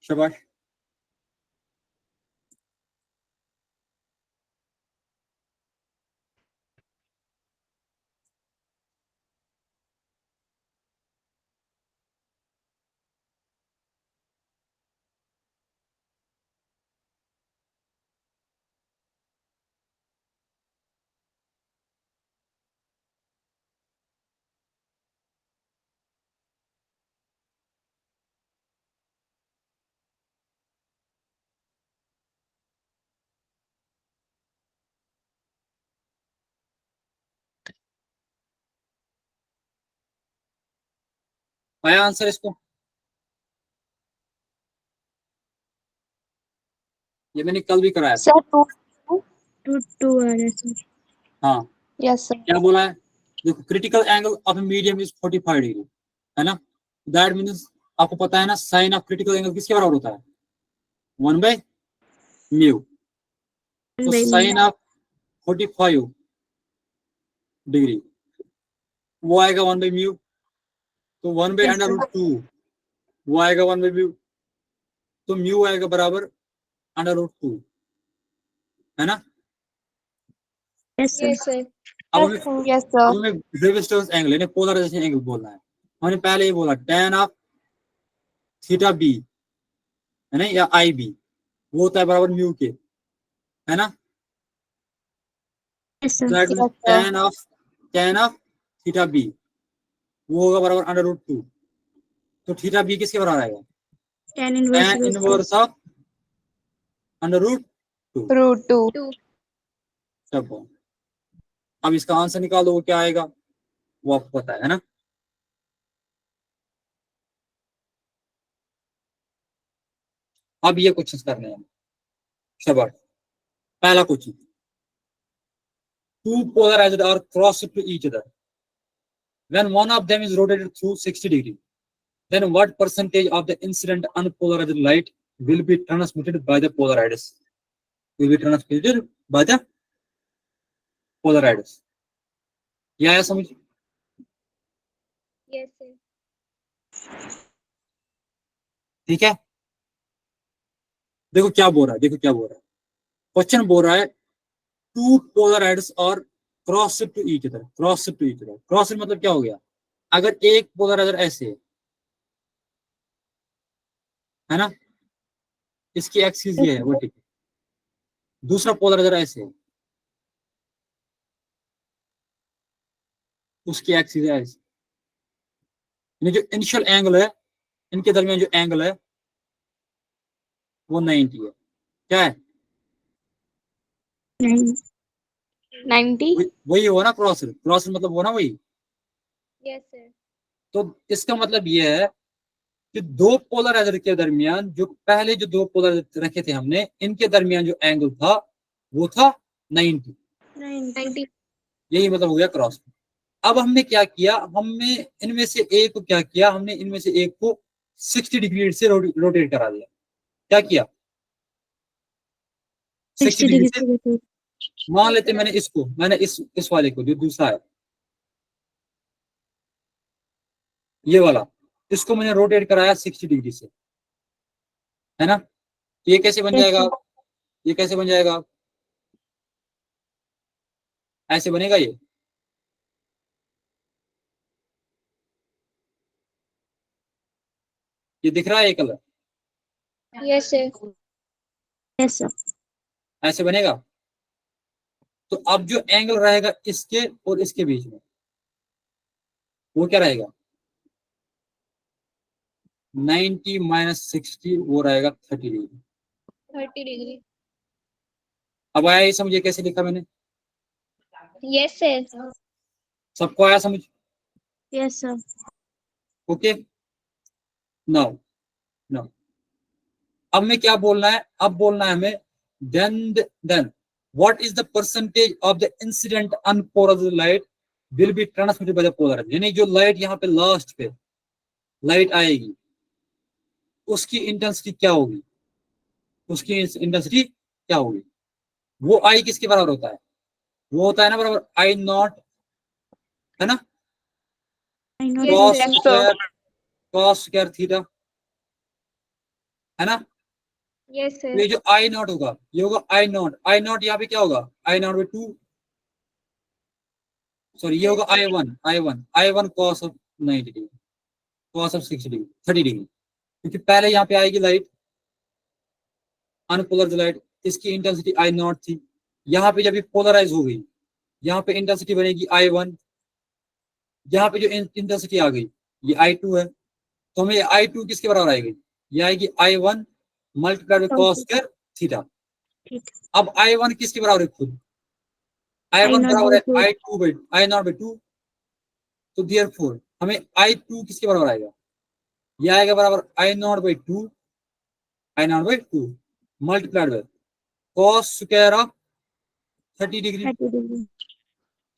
शाबाश। आया आंसर इसको? ये मैंने कल भी कराया था। Sir, two. 2 आ रहा है sir. हाँ, Yes, sir. क्या बोला है, देखो critical angle of medium is 45 degree, है ना। दैट मीन्स आपको पता है ना, साइन ऑफ क्रिटिकल एंगल किसके बराबर होता है, 1/μ। तो By साइन ऑफ 45 डिग्री वो आएगा 1/μ, तो 1/√2 वो आएगा 1/μ, तो म्यू आएगा बराबर √2, है ना। yes sir. Yes, sir. अब हमें Yes, sir. ब्रेविस्टर्स एंगल यानी पोलराइजेशन एंगल बोलना है। हमने पहले ये बोला tan ऑफ थीटा बी, है ना, या आई बी, वो होता है बराबर म्यू के, है ना। Yes sir. Yes, sir. tan of theta B वो होगा बराबर √2, तो थीटा बी किसके बराबर आएगा, Tan inverse tan root inverse of under root root 2. सब बॉन्ड। अब इसका आंसर निकाल दो, वो क्या आएगा, वो आपको पता है ना। अब ये क्वेश्चन करने हैं शबाश। पहला question, two polarized are crossed to each other when one of them is rotated through 60 degree, then what percentage of the incident unpolarized light will be transmitted by the polarized, will be transmitted by the polarized। ये आया समझ? Yes, sir. ठीक है, देखो क्या बोल रहा है, देखो क्या बोल रहा है क्वेश्चन, बोल रहा है टू पोलराइड्स और cross to each other, cross to each other. Cross मतलब क्या हो गया, अगर एक पोलराइजर ऐसे है ना, इसकी एक्सिस ये है वो, ठीक है, दूसरा पोलराइजर ऐसे है, उसकी एक्सिस है ऐसे, यानी जो इनिशियल एंगल है इनके दरमियान, जो एंगल है वो 90 है। क्या है? 90. वही हुआ ना क्रॉस, क्रॉस मतलब वो ना वही। Yes, sir. तो इसका मतलब ये है कि दो पोलराइजर के दरमियान, जो पहले जो दो पोलराइजर रखे थे हमने, इनके दरमियान जो एंगल था वो था 90। 90. यही मतलब हो गया क्रॉस। अब हमने क्या किया, हमने इनमें से एक को क्या किया, हमने इनमें से एक को 60 डिग्री से रोटेट करा दिया। क्या किया? 60 डिग्री से। मान लेते मैंने इसको, मैंने इस वाले को, जो दूसरा है ये वाला, इसको मैंने रोटेट कराया 60 डिग्री से, है ना। ये कैसे बन जाएगा, ये कैसे बन जाएगा, ऐसे बनेगा ये दिख रहा है ये colour, Yes, sir. Yes, sir. ऐसे बनेगा। तो अब जो एंगल रहेगा इसके और इसके बीच में, वो क्या रहेगा, 90 माइनस 60, वो रहेगा 30 डिग्री। 30 degree. अब आया ये समझिए कैसे लिखा मैंने, Yes, sir. सबको आया समझ? Yes, sir. Okay, now now अब में क्या बोलना है, अब बोलना है हमें then what is the percentage of the incident unpolarised light will be transmitted by the polarised, यानी जो लाइट यहाँ पे लास्ट पे लाइट आएगी उसकी इंटेंसिटी क्या होगी, उसकी इंटेंसिटी क्या होगी। वो आई किसके बराबर होता है, वो होता है ना बराबर आई नॉट, है ना, I know. Cos Yes, square, cos square theta, है ना। Yes, sir. तो ये जो आई नॉट होगा ये होगा आई नॉट, आई नॉट यहाँ पे क्या होगा, आई नॉट बाई 2, सॉरी ये होगा I one cos of 90 degree, cos of 60 degree, 30 degree, क्योंकि पहले यहाँ पे आएगी लाइट अनपोलराइज्ड लाइट, इसकी इंटेंसिटी आई नॉट थी, यहाँ पे जब ये पोलराइज हो गई यहाँ पे इंटेंसिटी बनेगी आई वन, यहाँ पे जो इंटेंसिटी आ गई ये आई टू है, तो हमें आई टू किसके बराबर आएगी, ये आएगी I one multiplied by cos square theta. अब आई वन किसके बराबर है खुद, आई वन बराबर है I two by I not by 2, तो देयरफॉर हमें आई टू किसके बराबर आएगा, ये आएगा बराबर I not by 2, I not by 2 multiplied by cos square of 30 degree,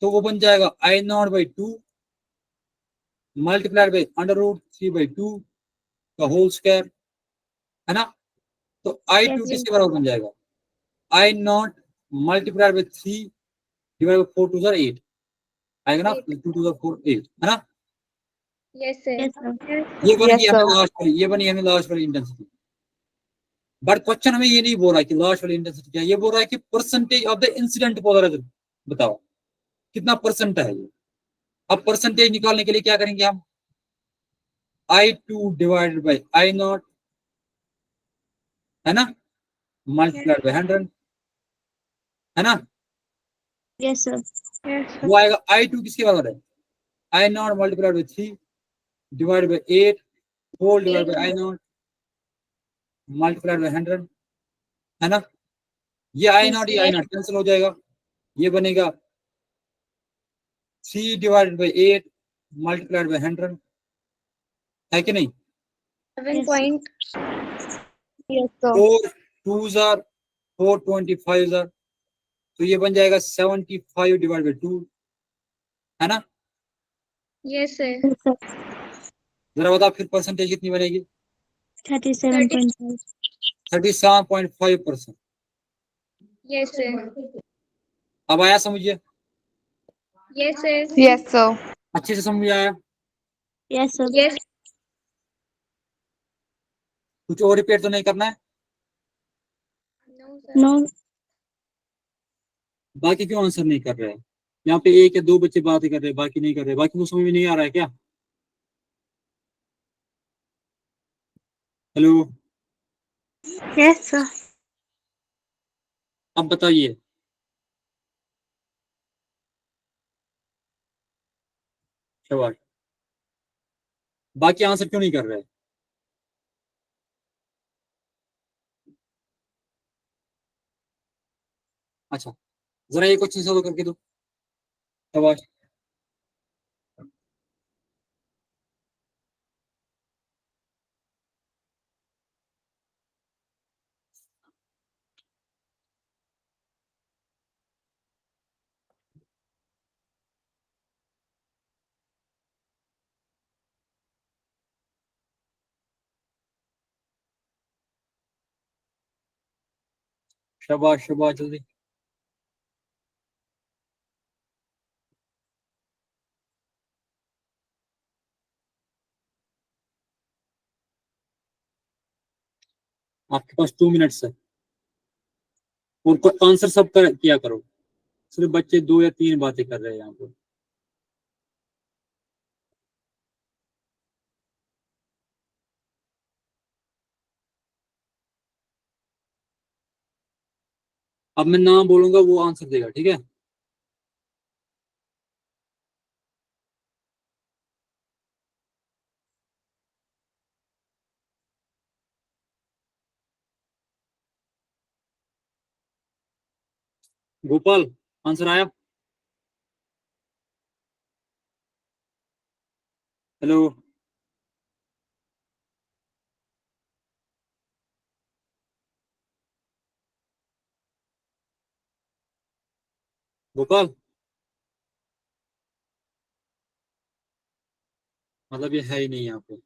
तो वो बन जाएगा I not by 2 multiplied by under root 3/2 का होल स्क्वायर, है ना। तो आई टू किसके बराबर बन जाएगा, I not multiplied by 3 divide by 4 2 8 आएगा ना, 2 2 4 8, है ना। Yes, sir. ये बन Yes, गई sir. हमें लास्ट वाली, ये बनी हमें लास्ट वाली इंटेंसिटी। बट क्वेश्चन हमें ये नहीं बोल रहा है कि लास्ट वाली इंटेंसिटी क्या है, ये बोल रहा है कि percentage of the incident polariser बताओ कितना परसेंट है ये। अब परसेंटेज निकालने के लिए क्या करेंगे हम, I two divided by I not, है ना, मल्टीप्लाइड बाई 100, है ना। Yes, sir. वो आएगा आई टू किसके बराबर है, I not multiplied by 3 divide by 8 whole divide by I not multiplied by 100, है ना। ये आई नॉट कैंसिल हो जाएगा, ये बनेगा 3 डिवाइडेड बाई 8 मल्टीप्लाइड बाई 100, है कि नहीं? 7 point. Yes, sir. 4 2s are 4 25s are, तो ये बन जाएगा 75 डिवाइड बाई 2, है ना? Yes, sir. Yes, sir. जरा बताओ फिर परसेंटेज कितनी बनेगी? 37.5. 37.5%। Yes, sir. अब आया समझिए? Yes, sir. Yes, sir. अच्छे से समझ में आया? Yes, sir. Yes. कुछ और रिपीट तो नहीं करना है? No, sir. No. बाकी क्यों आंसर नहीं कर रहे हैं? यहाँ पे 1 या 2 बच्चे बातें कर रहे हैं, बाकी नहीं कर रहे, बाकी को समझ में नहीं आ रहा है क्या? Hello, Yes, sir. अब बताइए। शाबाश। बाकी आंसर क्यों नहीं कर रहे? अच्छा, जरा ये क्वेश्चन सॉल्व करके दो। शाबाश। शाबाश शाबाश, जल्दी। आपके पास 2 मिनट्स है और आंसर सब किया करो, सिर्फ बच्चे 2 या 3 बातें कर रहे हैं यहाँ पर। अब मैं नाम बोलूंगा, वो आंसर देगा, ठीक है? गोपाल, आंसर आया? हेलो, गोपाल, मतलब ये है ही नहीं यहाँ पे।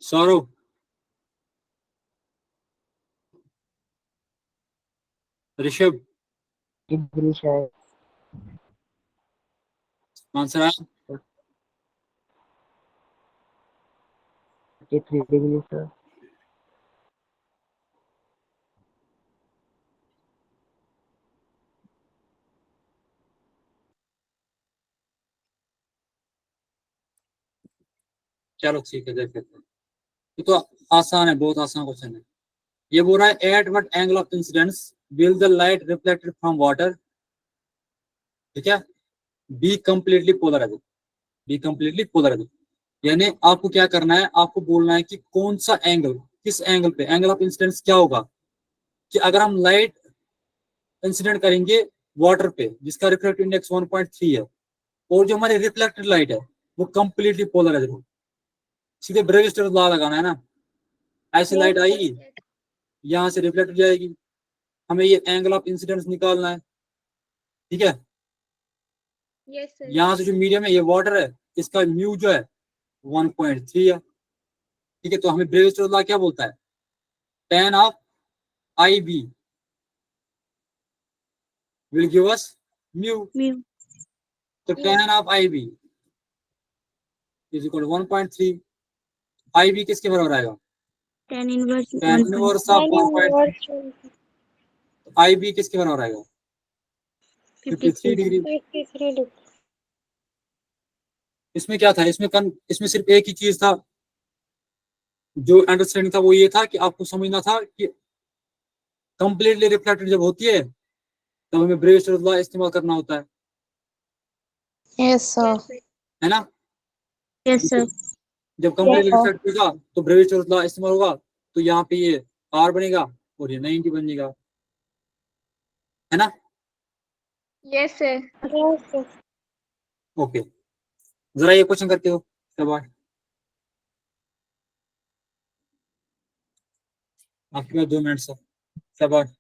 सौरभ, ऋषभ, डिग्री शायद आंसर आया? 33 डिग्री सर। चलो ठीक है, देख लेते हैं। ये तो आसान है, बहुत आसान क्वेश्चन है। ये बोल रहा है at what angle of incidence will the light reflected from water, ठीक है, be completely polarised, be completely polarised. यानी आपको क्या करना है, आपको बोलना है कि कौन सा एंगल, किस एंगल पे एंगल ऑफ इंसिडेंस क्या होगा, कि अगर हम लाइट इंसिडेंट करेंगे वाटर पे जिसका रिफ्लेक्टिव इंडेक्स 1.3 है, और जो हमारी रिफ्लेक्टेड लाइट है वो कंप्लीटली पोलराइज्ड हो, सीधे ब्रेविस्टर लॉ लगाना है ना। ऐसी लाइट आएगी, यहाँ से रिफ्लेक्ट हो जाएगी, हमें ये एंगल ऑफ इंसिडेंस निकालना है, ठीक है? Yes, sir. यहाँ से जो मीडियम है ये वाटर है, इसका म्यू जो है 1.3 है, ठीक है? तो हमें ब्रेविस्टर लॉ क्या बोलता है, tan of I B will give us mu, Mu. तो tan of I B is equal 1.3। I B किसके बराबर आएगा, Tan inverse. tan 1. Inverse of 1.3। I B किसके बराबर आएगा, 53 डिग्री। 53 degree. इसमें क्या था, इसमें सिर्फ एक ही चीज था जो अंडरस्टैंडिंग था, वो ये था कि आपको समझना था कि कंप्लीटली रिफ्लेक्टेड जब होती है तब हमें ब्रेविस्टर लॉ इस्तेमाल करना होता है Yes, sir. Yes, sir. है ना? Yes, sir. जब कंप्लीटली रिफ्लेक्ट होगा तो ब्रेविस्टर लॉ इस्तेमाल होगा, तो यहाँ पे ये R बनेगा और ये 90 बनेगा। है ना? Yes, sir. Yes, sir. Okay, जरा ये क्वेश्चन करते हो शाबाश, आपके पास 2 मिनट सर, शाबाश।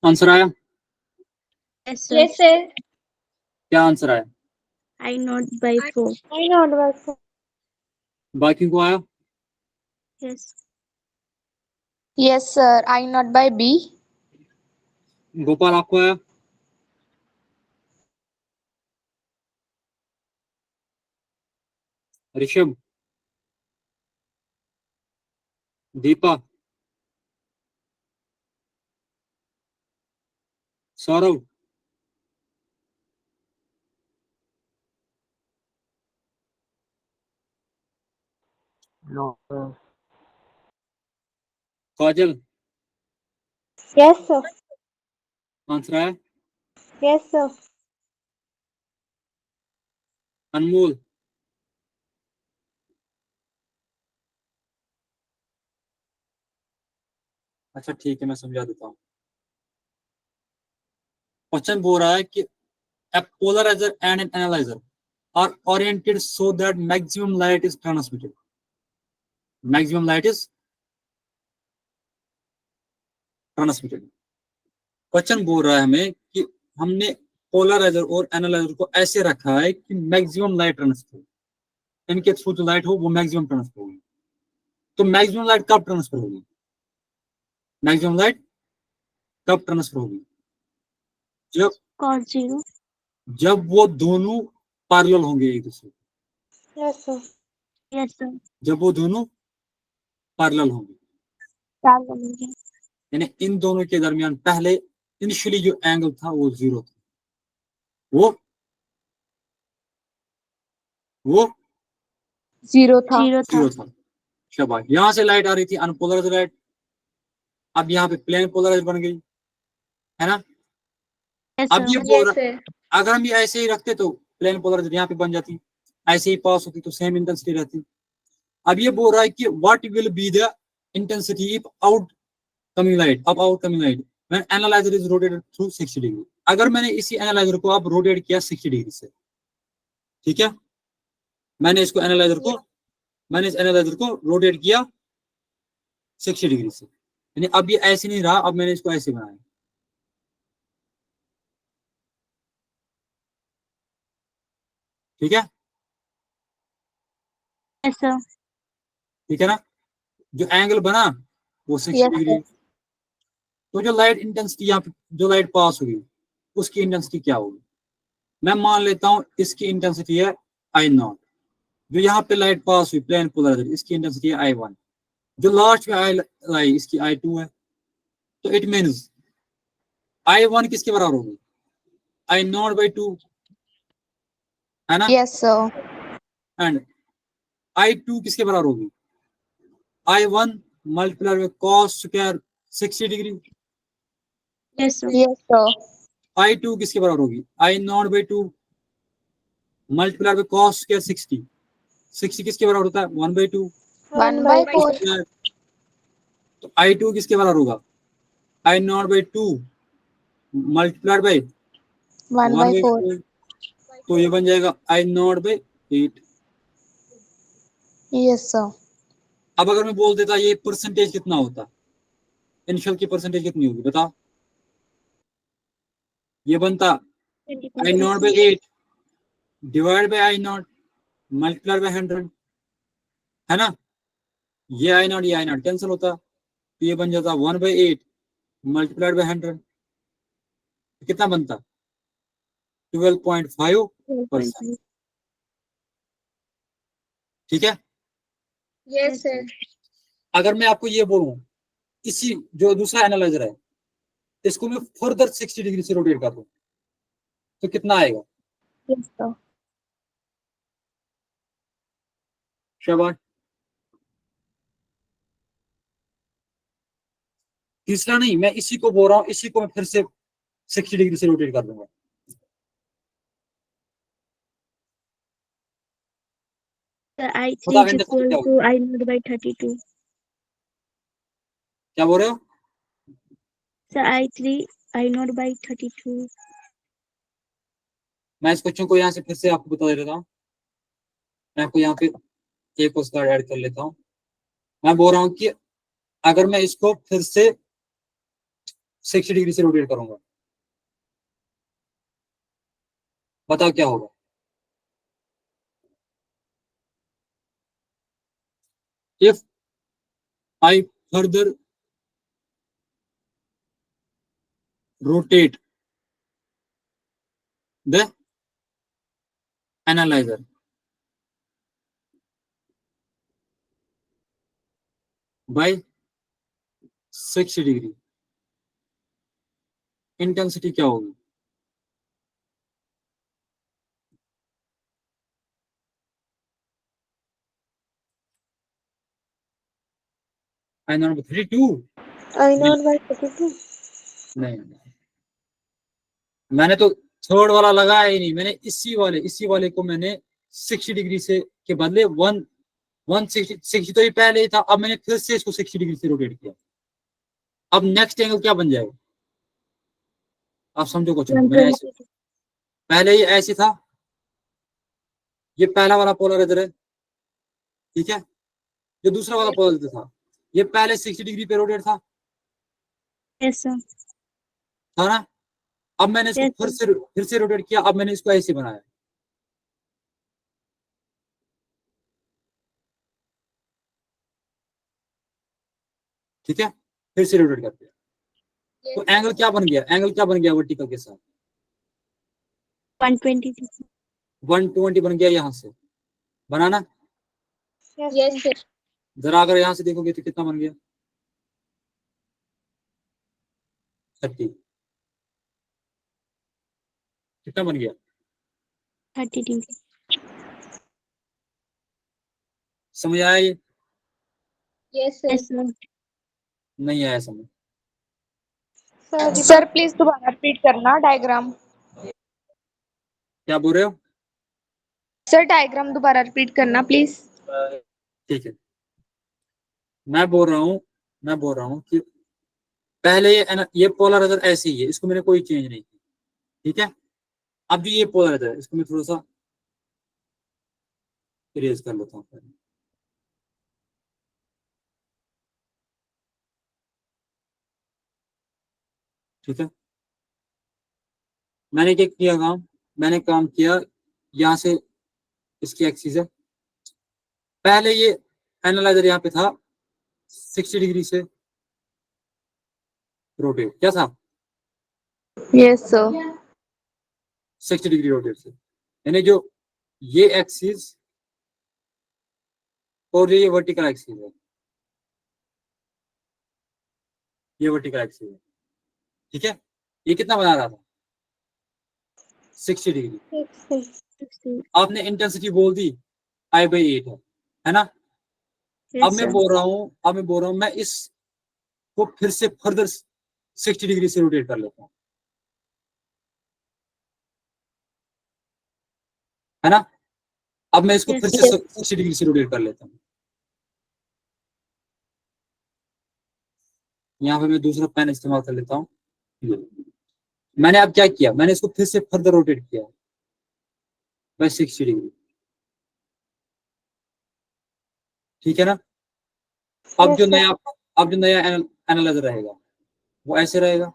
आंसर आया? Yes, sir. Yes, sir. क्या आंसर आया? I not by 4. I not work, sir. बाकी को आया? Yes. Yes, sir. I not by B. Gopal आपको आया? Rishabh, Deepa, Saurabh, No, sir. काजल, Yes, sir. आंसर आया? Yes, sir. अनमोल, अच्छा ठीक है, मैं समझा देता हूँ। क्वेश्चन बोल रहा है कि a polarizer and an analyzer are oriented so that maximum light is transmitted. Maximum light is transmitted. Question बोल रहा है हमें कि हमने पोलराइजर और एनालाइजर को ऐसे रखा है कि मैक्सिमम लाइट ट्रांसफर, इनके थ्रू जो लाइट हो वो मैक्सिमम ट्रांसफर होगी। तो मैक्सिमम लाइट कब ट्रांसफर होगी? मैक्सिमम लाइट कब ट्रांसफर होगी? जब Cos 0. जब वो दोनों पैरेलल होंगे एक दूसरे, Yes, sir. Yes, sir. जब वो दोनों पैरेलल होंगे, Parallel. यानी इन दोनों के दरमियान पहले इनिशियली जो एंगल था वो 0 था, वो 0 था. 0 था. 0 था। शाबाश, यहां से लाइट आ रही थी अनपोलराइज्ड लाइट, अब यहाँ पे प्लेन पोलराइज्ड बन गई, है ना? Yes, अब ये sir. बोल Yes, sir. अगर हम ये ऐसे ही रखते तो प्लेन पोलराइज्ड यहाँ पे बन जाती, ऐसे ही पास होती तो सेम इंटेंसिटी रहती। अब ये बोल रहा है कि what will be the intensity if out coming light, अब out coming light when analyser is rotated through 60 degree. अगर मैंने इसी एनालाइजर को अब रोटेट किया 60 डिग्री से, ठीक है, मैंने इस एनालाइजर को रोटेट किया 60 डिग्री से, यानी अब ये ऐसे नहीं रहा, अब मैंने इसको ऐसे बनाया, ठीक है? Yes, sir. ठीक है ना? जो एंगल बना वो 60 Yes, डिग्री। sir. तो जो लाइट इंटेंसिटी यहाँ पे जो लाइट पास होगी उसकी इंटेंसिटी क्या होगी? मैं मान लेता हूं इसकी इंटेंसिटी है I0, जो यहाँ पे लाइट पास हुई प्लेन पोलराइजर, इसकी इंटेंसिटी है I1, जो लास्ट में आई इसकी I2 है। तो इट मींस I1 किसके बराबर होगी? I0/2, है ना। Yes, sir. एंड I2 किसके बराबर होगी, I1 मल्टीप्लाई में cos square 60 degree, Yes, sir. Yes, sir. I2 किसके बराबर होगी, I0/2 मल्टीप्लाई में cos स्क्वायर 60 किसके बराबर होता है, 1/2 1/4. तो I2 किसके बराबर होगा, I0/2 मल्टीप्लाइड बाई 1/4. तो ये बन जाएगा I0/8। Yes, sir. अब अगर मैं बोल देता ये परसेंटेज कितना होता, इनिशियल की परसेंटेज कितनी होगी बताओ, ये बनता 25%. I0/8 divide by I0 multiplied by 100, है ना। ये I0 कैंसिल होता, तो ये बन जाता 1/8 मल्टीप्लाइड बाई 100, कितना बनता 12.5%। 12.5. ठीक है। Yes, sir. अगर मैं आपको ये बोलूं इसी जो दूसरा एनालाइजर है इसको मैं फर्दर 60 डिग्री से रोटेट कर दूं तो कितना आएगा, Yes, sir. शाबाश। तीसरा नहीं, मैं इसी को बोल रहा हूं, इसी को मैं फिर से 60 डिग्री से रोटेट कर दूंगा। Sir, I3 बता is घंटे equal क्या to I0/32. क्या बोल रहे हो, Sir, I3 I0/32. मैं इस क्वेश्चन को यहाँ से फिर से आपको बता देता हूँ, मैं आपको यहाँ पे एक उसका ऐड कर लेता हूँ। मैं बोल रहा हूँ कि अगर मैं इसको फिर से 60 डिग्री से रोटेट करूंगा बताओ क्या होगा, if I further rotate the analyzer by 60 degree, intensity क्या होगी, I0/32 I0/32. नहीं, मैंने तो थर्ड वाला लगाया ही नहीं, मैंने इसी वाले को मैंने 60 डिग्री से के बदले 160 तो ये पहले ही था, अब मैंने फिर से इसको 60 डिग्री से रोटेट किया। अब नेक्स्ट एंगल क्या बन जाएगा, आप समझो क्वेश्चन को, मैंने ऐसे 120. पहले ये ऐसे था, ये पहला वाला पोलराइजर है, ठीक है, जो दूसरा वाला पोलराइजर था ये पहले 60 डिग्री पे रोटेट था Yes, sir. ना। अब मैंने इसको Yes, फिर से रोटेट किया, अब मैंने इसको ऐसे बनाया, ठीक है, फिर से रोटेट कर दिया, तो एंगल क्या बन गया, एंगल क्या बन गया वर्टिकल के साथ, 120. 120 बन गया यहाँ से, बनाना। Yes, sir. जरा अगर यहाँ से देखोगे तो कितना बन गया, 30, कितना बन गया, 30 degree. समझ आया ये, Yes, sir. Yes, sir. नहीं आया समझ, Sir, please दोबारा repeat करना डायग्राम. क्या बोल रहे हो, Sir, डायग्राम दोबारा repeat करना please. ठीक है, मैं बोल रहा हूँ कि पहले ये पोलराइजर ऐसे ही है, इसको मैंने कोई चेंज नहीं की, ठीक है। अब जो ये पोलराइजर है इसको मैं थोड़ा सा इरेज कर लेता हूँ, ठीक है। मैंने क्या किया काम, मैंने काम किया यहाँ से, इसकी एक्सिस है, पहले ये एनालाइजर यहाँ पे था 60 डिग्री से रोटेट, क्या था Yes, sir. 60 डिग्री रोटेट से, यानी जो ये एक्सिस और ये वर्टिकल एक्सिस है, ये वर्टिकल एक्सिस है, ठीक है, ये कितना बना रहा था 60 डिग्री, 60. आपने इंटेंसिटी बोल दी I/8 है ना। अब Yes, मैं sir. बोल रहा हूँ मैं इसको फिर से फर्दर 60 डिग्री से रोटेट कर लेता हूँ, है ना। अब मैं इसको Yes, फिर से Yes. 60 डिग्री से रोटेट कर लेता हूँ। यहाँ पे मैं दूसरा पेन इस्तेमाल कर लेता हूँ। मैंने अब क्या किया, मैंने इसको फिर से फर्दर रोटेट किया बाय 60 डिग्री, ठीक है ना। अब जो नया एनालाइजर रहेगा वो ऐसे रहेगा,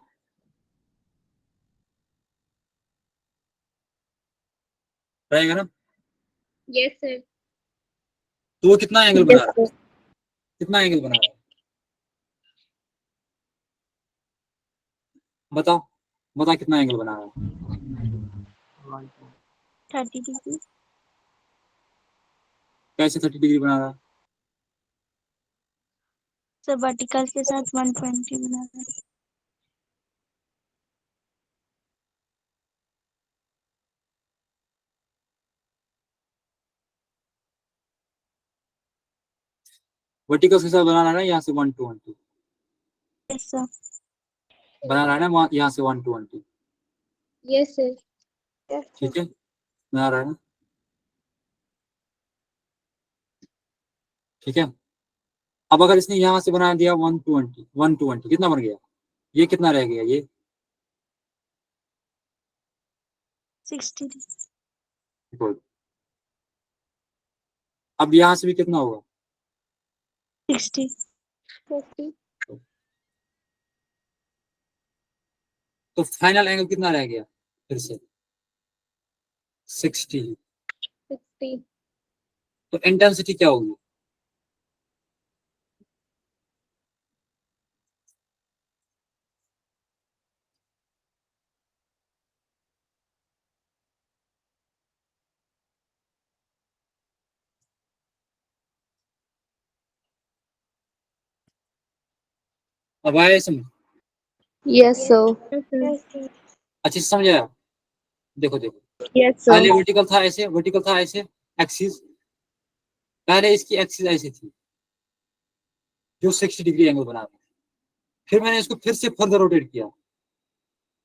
ना। Yes, sir. तो वो कितना एंगल बना Yes, रहा है, sir. कितना एंगल बना रहा है, बताओ बताओ कितना एंगल बना रहा है। 30 degree. कैसे 30 डिग्री बना रहा है। So vertical के साथ 120 बना रहा है. वर्टिकल के साथ बना रहा है ना, यहाँ से 120 Yes, sir. बना रहा है ना, यहाँ से 120, Yes, sir. ठीक है, बना रहा है ना, ठीक है। अब अगर इसने यहाँ से बना दिया 120 कितना बन गया, ये कितना रह गया, ये 60. गुड। अब यहाँ से भी कितना होगा, 60. 50. तो फाइनल एंगल कितना रह गया फिर से 60। 60. तो इंटेंसिटी क्या होगी, अब आया समझ, Yes, sir. Yes, sir. Yes, sir. अच्छे से समझ आया। देखो Yes, sir. पहले वर्टिकल था ऐसे एक्सिस, पहले इसकी एक्सिस ऐसी थी जो 60 डिग्री एंगल बना रही, फिर मैंने इसको फिर से फर्दर रोटेट किया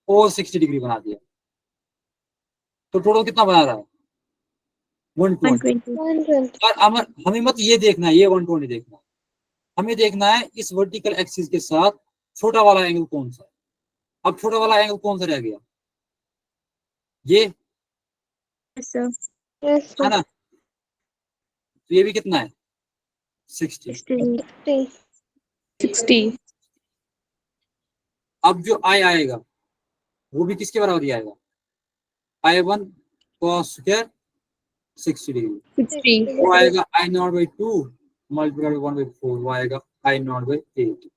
और 60 डिग्री बना दिया, तो टोटल कितना बना रहा है 120। 120. 120. और हमें मत ये देखना है, ये 120 देखना है, हमें देखना है इस वर्टिकल एक्सिस के साथ छोटा वाला एंगल कौन सा है। अब छोटा वाला एंगल कौन सा रह गया, ये Yes, sir. Yes, है sir. ना, तो ये भी कितना है 60। 60. 60. 60. अब जो आई आएगा वो भी किसके बराबर ही आएगा, I1 cos स्क्वायर 60 डिग्री, 60. वो आएगा I0/2 मल्टीप्लाई 1/4, वो आएगा I0/8।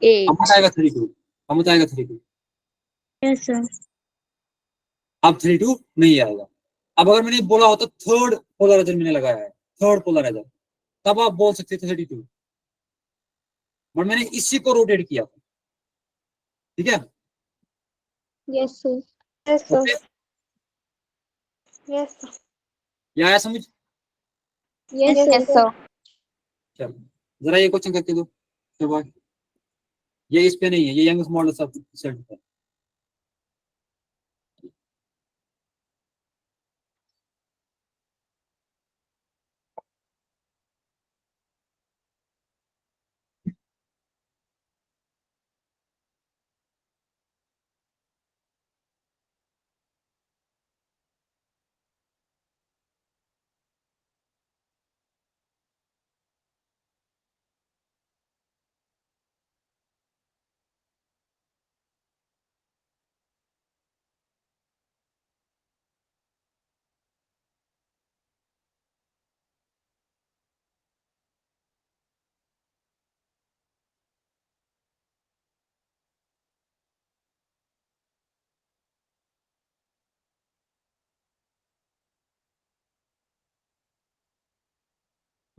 8. हम आएगा 32, हम आएगा 32। Yes, sir. अब 32 नहीं आएगा। अब अगर मैंने बोला होता थर्ड पोलराइजर मैंने लगाया है, थर्ड पोलराइजर, तब आप बोल सकते थे 32, और मैंने इसी को रोटेट किया, ठीक है। Yes, sir. Yes, sir. Okay, Yes, sir. ये आया समझ। Yes, Yes, sir. sir. चलो जरा ये क्वेश्चन करके दो, चलो ये इस पे नहीं है, ये यंग्स मॉडल सब सेट है।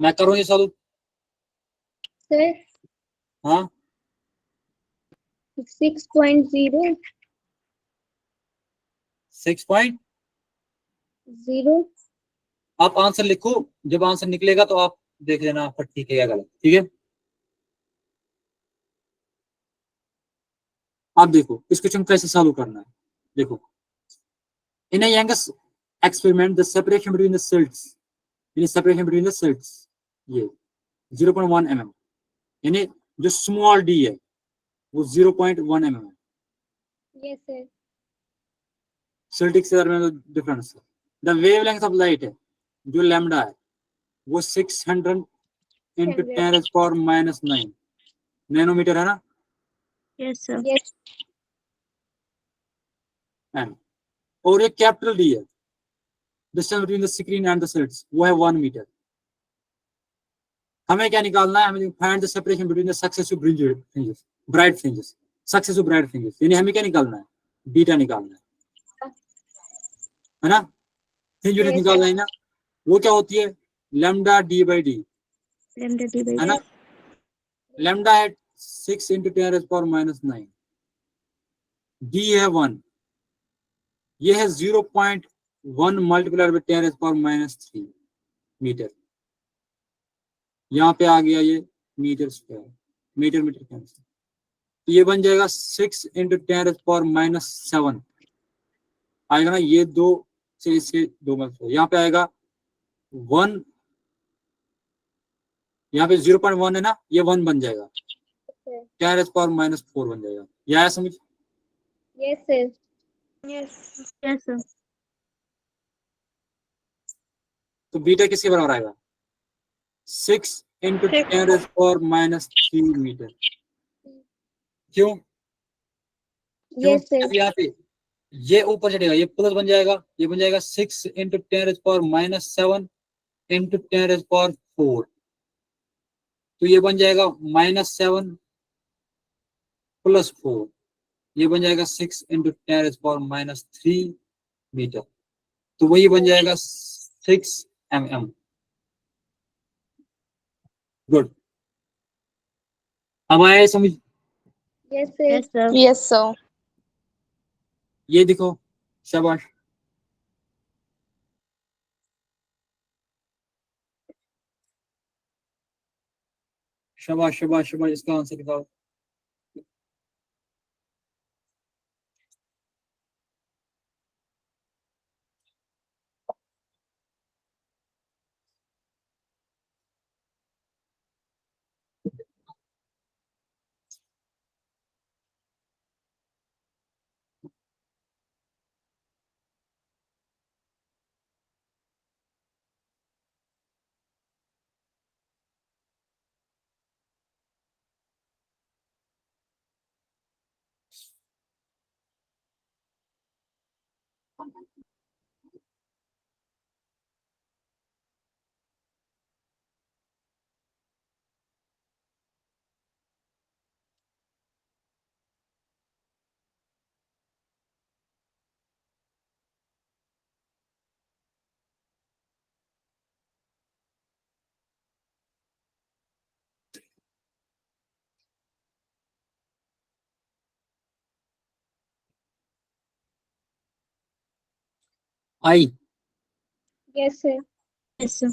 मैं करूँ ये सॉल्व, Sir, हाँ 6.0. 6 पॉइंट 0. आप आंसर लिखो, जब आंसर निकलेगा तो आप देख लेना आपका ठीक है या गलत। ठीक है, आप देखो इस क्वेश्चन कैसे सॉल्व करना है। देखो, इन a Young's experiment the separation between the slits, separation between the slits ये 0.1 mm, यानी जो स्मॉल d है वो 0.1 mm है। Yes, sir. स्लिटिक से दरमियान डिफरेंस है। द वेवलेंथ ऑफ लाइट है जो लैम्डा है वो 600 इंटू 10⁻⁹ नैनोमीटर है ना। Yes, sir. Yes. एन और एक कैपिटल डी है, distance between the screen and the slits वो है 1 मीटर। हमें क्या निकालना है, हमें find the separation between the successive fringes, bright fringes, successive bright fringes, यानी हमें क्या निकालना है, बीटा निकालना है ना। फ्रिंज यूनिट Yes, निकालना है ना, वो क्या होती है, lambda D by D Lambda d by है ना। लैम्डा है 6 इंटू 10⁻⁹, डी है 1, ये है 0.1 मल्टीप्लाइड बाई 10⁻³ मीटर। यहाँ पे आ गया ये metre square, metre metre cancel, तो ये बन जाएगा 6 इंटू 10⁻⁷ आएगा ना। ये 2 से इसके 2 में यहाँ पे आएगा 1, यहाँ पे 0.1 है ना, ये 1 बन जाएगा, 10⁻⁴ बन जाएगा। ये आया समझ। Yes, sir. Yes. Yes, sir. तो बीटा किसके बराबर आएगा, 6 इंटू 10⁻³ मीटर। क्यों? Yes, sir. अब यहाँ पे ये ऊपर चढ़ेगा, ये प्लस बन जाएगा, ये बन जाएगा 6 इंटू 10⁻⁷ इंटू 10⁻⁴, तो ये बन जाएगा -7 + 4, ये बन जाएगा 6 इंटू 10⁻³ मीटर, तो वही बन जाएगा 6 mm। गुड, अब आया समझ। Yes, sir. Yes, sir. Yes, sir. ये देखो, शाबाश, शाबाश शाबाश शाबाश, इसका आंसर दिखाओ। आई, Yes, sir. Yes, sir.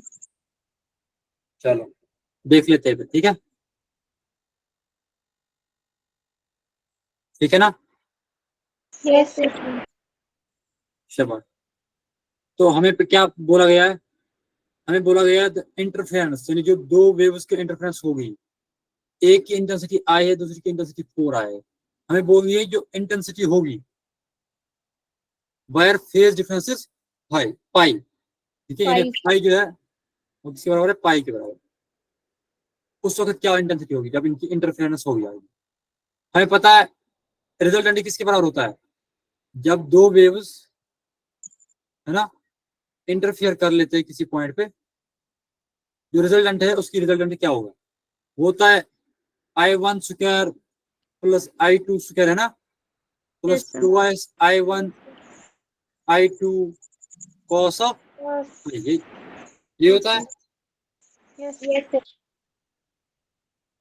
चलो देख लेते हैं, ठीक है, ठीक है ना। Yes, sir. शाबाश, तो हमें पे क्या बोला गया है, हमें बोला गया है इंटरफेरेंस, यानी जो दो वेव्स के इंटरफेरेंस होगी, एक की इंटेंसिटी आई है, दूसरी की इंटेंसिटी 4 आई है, हमें बोल दिया जो इंटेंसिटी होगी वायर फेज डिफरेंसेस पाई पाई, ठीक है, यानी पाई जो है वो किसके बराबर है, पाई के बराबर। उस वक्त क्या इंटेंसिटी होगी जब इनकी इंटरफेरेंस होगी आएगी। हमें पता है रिजल्टेंट किसके बराबर होता है, जब दो वेव्स है ना इंटरफियर कर लेते हैं किसी पॉइंट पे, जो रिजल्टेंट है उसकी रिजल्टेंट क्या होगा, वो होता है I1² + I2² है ना, plus Yes, sir. 2 I1 I2 cos of, ये होता है। Yes, yes, sir.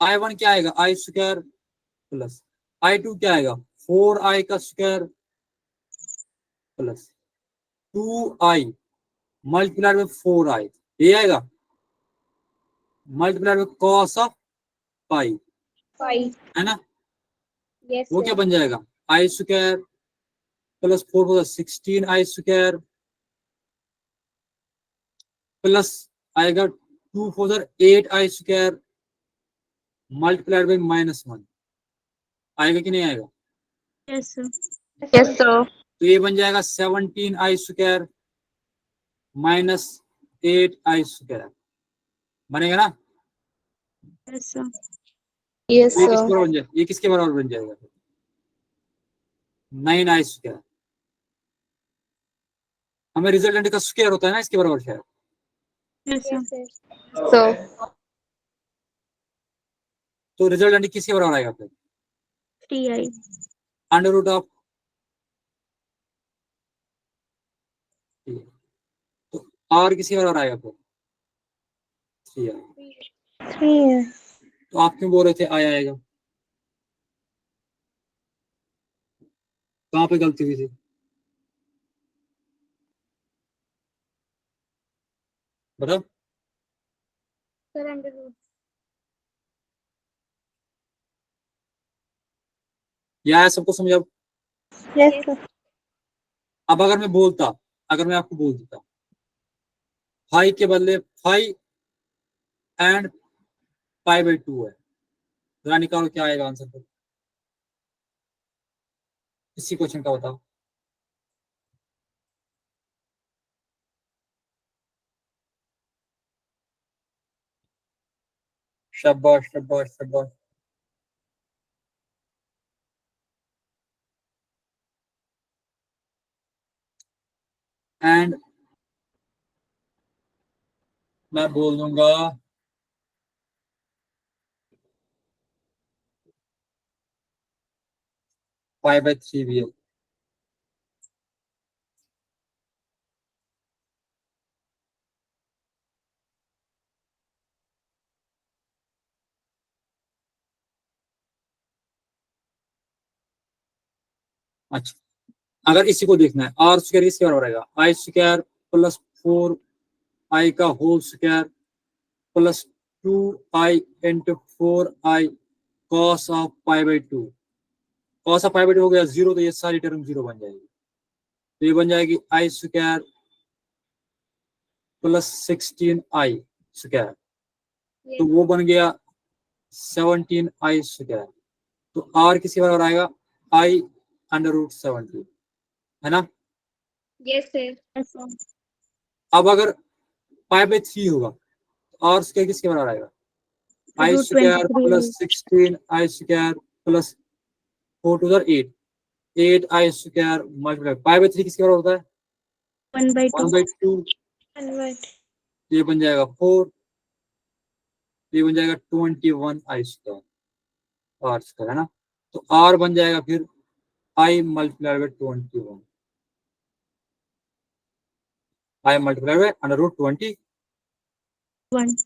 I1 क्या आएगा, I² प्लस I2 क्या आएगा, 4I² plus 2I multiplied with 4i, ये आएगा मल्टीप्लाइड विद cos ऑफ पाई, 5. है ना, Yes, वो sir. क्या बन जाएगा आई स्क्वायर प्लस 4 होगा 16i स्क्वायर प्लस आएगा 2 4 8i स्क्वायर मल्टीप्लाइड बाई -1, आएगा कि नहीं आएगा? Yes, sir. Yes, sir. तो ये बन जाएगा 17i square minus 8i square, बनेगा ना? Yes, sir. Yes, ये किसके sir. बराबर बन जाएगा? ये किसके बराबर बन जाएगा? 9i square. हमें रिजल्टेंट का स्क्वायर होता है ना इसके बराबर शायद। Yes, sir. Yes, sir. So, तो रिजल्टेंट किसके बराबर आएगा फिर? 3i. अंडर रूट ऑफ, तो आर किसके बराबर आएगा फिर? 3i। 3. तो आप क्यों बोल रहे थे आई आएगा? कहाँ पे गलती हुई थी? बताओ। Sir, under root. या सबको समझा? Yes, sir. अब अगर मैं बोलता, अगर मैं आपको बोल देता 5 के बदले 5 एंड π/2 है, जरा निकालो क्या आएगा आंसर फिर इसी क्वेश्चन का, बताओ। शाबाश शाबाश शाबाश। एंड मैं बोल दूंगा π/3 भी है। अच्छा, अगर इसी को देखना है आर स्क्वायर इसके बराबर रहेगा आई स्क्वायर प्लस 4i का whole square plus 2i into 4i cos of π/2। Cos of π/2 हो गया 0, तो ये सारी टर्म 0 बन जाएगी। तो ये बन जाएगी आई स्क्वायर प्लस 16i स्क्वायर, तो वो बन गया 17i स्क्वायर। तो आर किसके बराबर आएगा? आई अंडर रूट 17, है ना? Yes, sir. Yes, sir. अब अगर π/3 होगा तो आर स्क्वायर किसके बराबर आएगा? I Root square 23. Plus 16i square plus 4 2 8 8i square multiply π/3 किसके बराबर होता है? 1/2. 1/2। Convert. ये बन जाएगा 4, ये बन जाएगा 21i स्क्वायर, आर स्क्वायर, है ना? तो आर बन जाएगा फिर I multiply by 21, I multiply by under root 20। 1.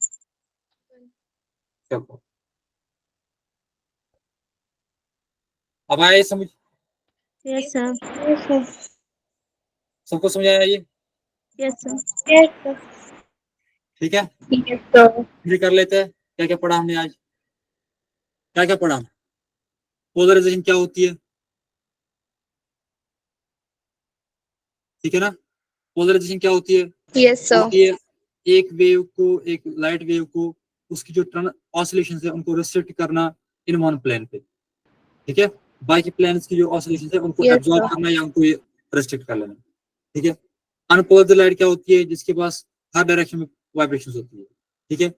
अब आया समझ? Yes, sir. Yes, sir. सबको समझ आया ये? Yes, sir. Yes, sir. ठीक है, Yes, sir. फिर कर लेते हैं। क्या क्या पढ़ा हमने आज? क्या क्या पढ़ा? पोलराइजेशन क्या होती है? ठीक है ना? पोलराइजेशन क्या होती है? Yes, sir. होती है एक वेव को, एक लाइट वेव को, उसकी जो ऑसिलेशंस है उनको रिस्ट्रिक्ट करना इन वन प्लेन पे, ठीक है? बाकी प्लेन्स की जो ऑसिलेशंस है उनको Yes, एब्जॉर्ब sir. करना या उनको रिस्ट्रिक्ट कर लेना, ठीक है? अनपोलर लाइट क्या होती है? जिसके पास हर डायरेक्शन में वाइब्रेशंस होती है, ठीक है?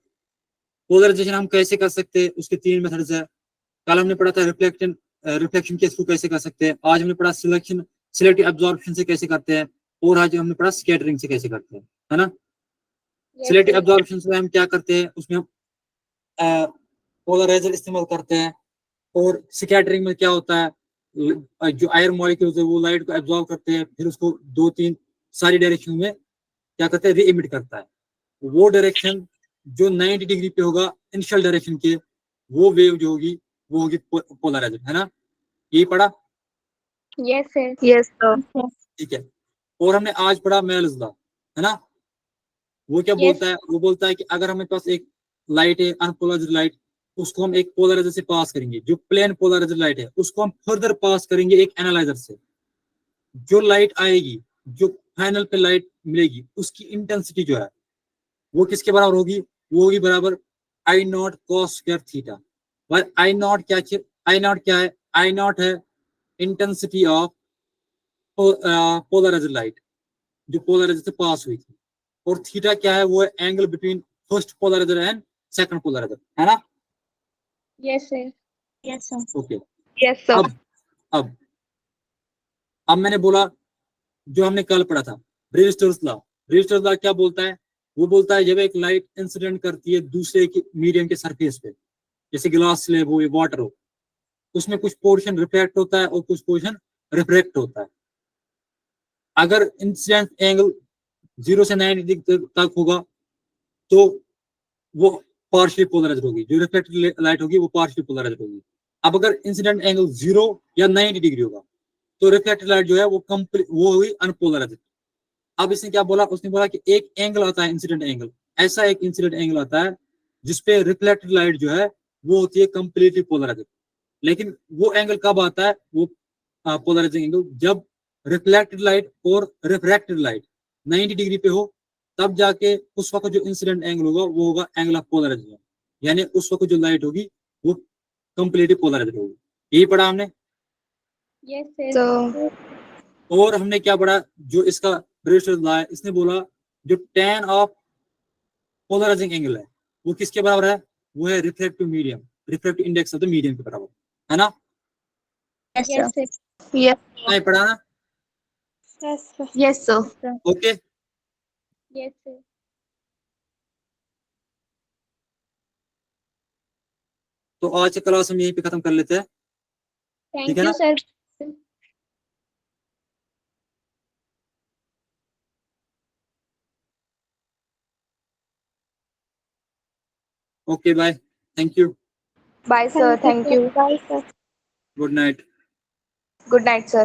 पोलराइजेशन हम कैसे कर सकते हैं? उसके 3 मेथड्स है। कल हमने पढ़ा था रिफ्लेक्शन के थ्रू कैसे कर सकते हैं, आज हमने पढ़ा सिलेक्टिव एब्जॉर्प्शन से कैसे करते हैं, और आज हमने पढ़ा स्कैटरिंग से कैसे करते हैं, है ना? सिलेक्टिव एब्जॉर्प्शन से हम क्या करते हैं, उसमें हम पोलराइजर इस्तेमाल करते हैं। और स्कैटरिंग में क्या होता है, जो आयरन मॉलिक्यूल्स है वो लाइट को एब्जॉर्ब करते हैं, फिर उसको 2-3 सारी डायरेक्शन में क्या करते हैं, री इमिट करता है। वो डायरेक्शन जो 90 डिग्री पे होगा इनिशियल डायरेक्शन के, वो वेव जो होगी वो होगी पोलराइजर, है ना? यही पढ़ा? Yes, sir. Yes, sir. ठीक है। और हमने आज पढ़ा मेल्स लॉ, है ना? वो क्या Yes. बोलता है, वो बोलता है कि अगर हमारे पास एक लाइट है अनपोलराइज्ड लाइट, उसको हम एक पोलराइजर से पास करेंगे, जो प्लेन पोलराइज्ड लाइट है उसको हम फर्दर पास करेंगे एक एनालाइजर से, जो लाइट आएगी, जो फाइनल पे लाइट मिलेगी, उसकी इंटेंसिटी जो है वो किसके बराबर होगी, वो होगी बराबर I not cos square theta. I not क्या है, आई नॉट है इंटेंसिटी ऑफ पोलराइज्ड लाइट जो पोलराइजर से पास हुई थी, और थीटा क्या है, वो है angle between first polariser and second polariser, है ना। Yes, sir. Yes, sir. Okay Yes, sir. अब मैंने बोला जो हमने कल पढ़ा था ब्रेविस्टर्स लॉ। ब्रेविस्टर्स लॉ क्या बोलता है, वो बोलता है जब एक लाइट इंसिडेंट करती है दूसरे के मीडियम के सरफेस पे, जैसे ग्लास स्लेब हो या वाटर हो, उसमें कुछ पोर्शन रिफ्लेक्ट होता है और कुछ पोर्शन रिफ्रैक्ट होता है। अगर इंसिडेंट एंगल 0 से 90 डिग्री तक होगा तो वो पार्शियली पोलराइज्ड होगी, जो रिफ्लेक्टेड लाइट होगी वो पार्शियली पोलराइज्ड होगी। अब अगर इंसिडेंट एंगल 0 या 90 डिग्री होगा तो रिफ्लेक्टेड लाइट जो है वो होगी अनपोलराइज्ड। अब इसने क्या बोला, उसने बोला कि एक एंगल आता है इंसिडेंट एंगल, ऐसा एक इंसिडेंट एंगल आता है जिसपे रिफ्लेक्टेड लाइट जो है वो होती है कंप्लीटली पोलराइज्ड। लेकिन वो एंगल कब आता है, वो पोलराइजिंग एंगल, जब रिफ्लेक्टेड लाइट और रिफ्रैक्टेड लाइट 90 डिग्री पे हो, तब जाके उस वक्त जो इंसिडेंट एंगल होगा वो होगा एंगल ऑफ पोलराइजेशन, यानी उस वक्त जो लाइट होगी वो कंप्लीटली पोलराइज्ड होगी। यही पढ़ा हमने। Yes, sir. So, और हमने क्या पढ़ा, जो इसका ब्रेविस्टर्स लॉ है, इसने बोला जो tan ऑफ पोलराइजिंग एंगल है वो किसके बराबर है, वो है refractive medium, refractive index of the medium के बराबर, है ना। Yes, sir. Yes, sir. yes, नहीं पढ़ा ना, Yes, sir. yes, sir. Okay. Yes, sir. तो आज की क्लास हम यहीं पे खत्म कर लेते हैं। Thank ठीक है you, ना? sir. Okay bye, thank you, Bye, sir. Thank you. Bye, sir. Good night. Good night, sir.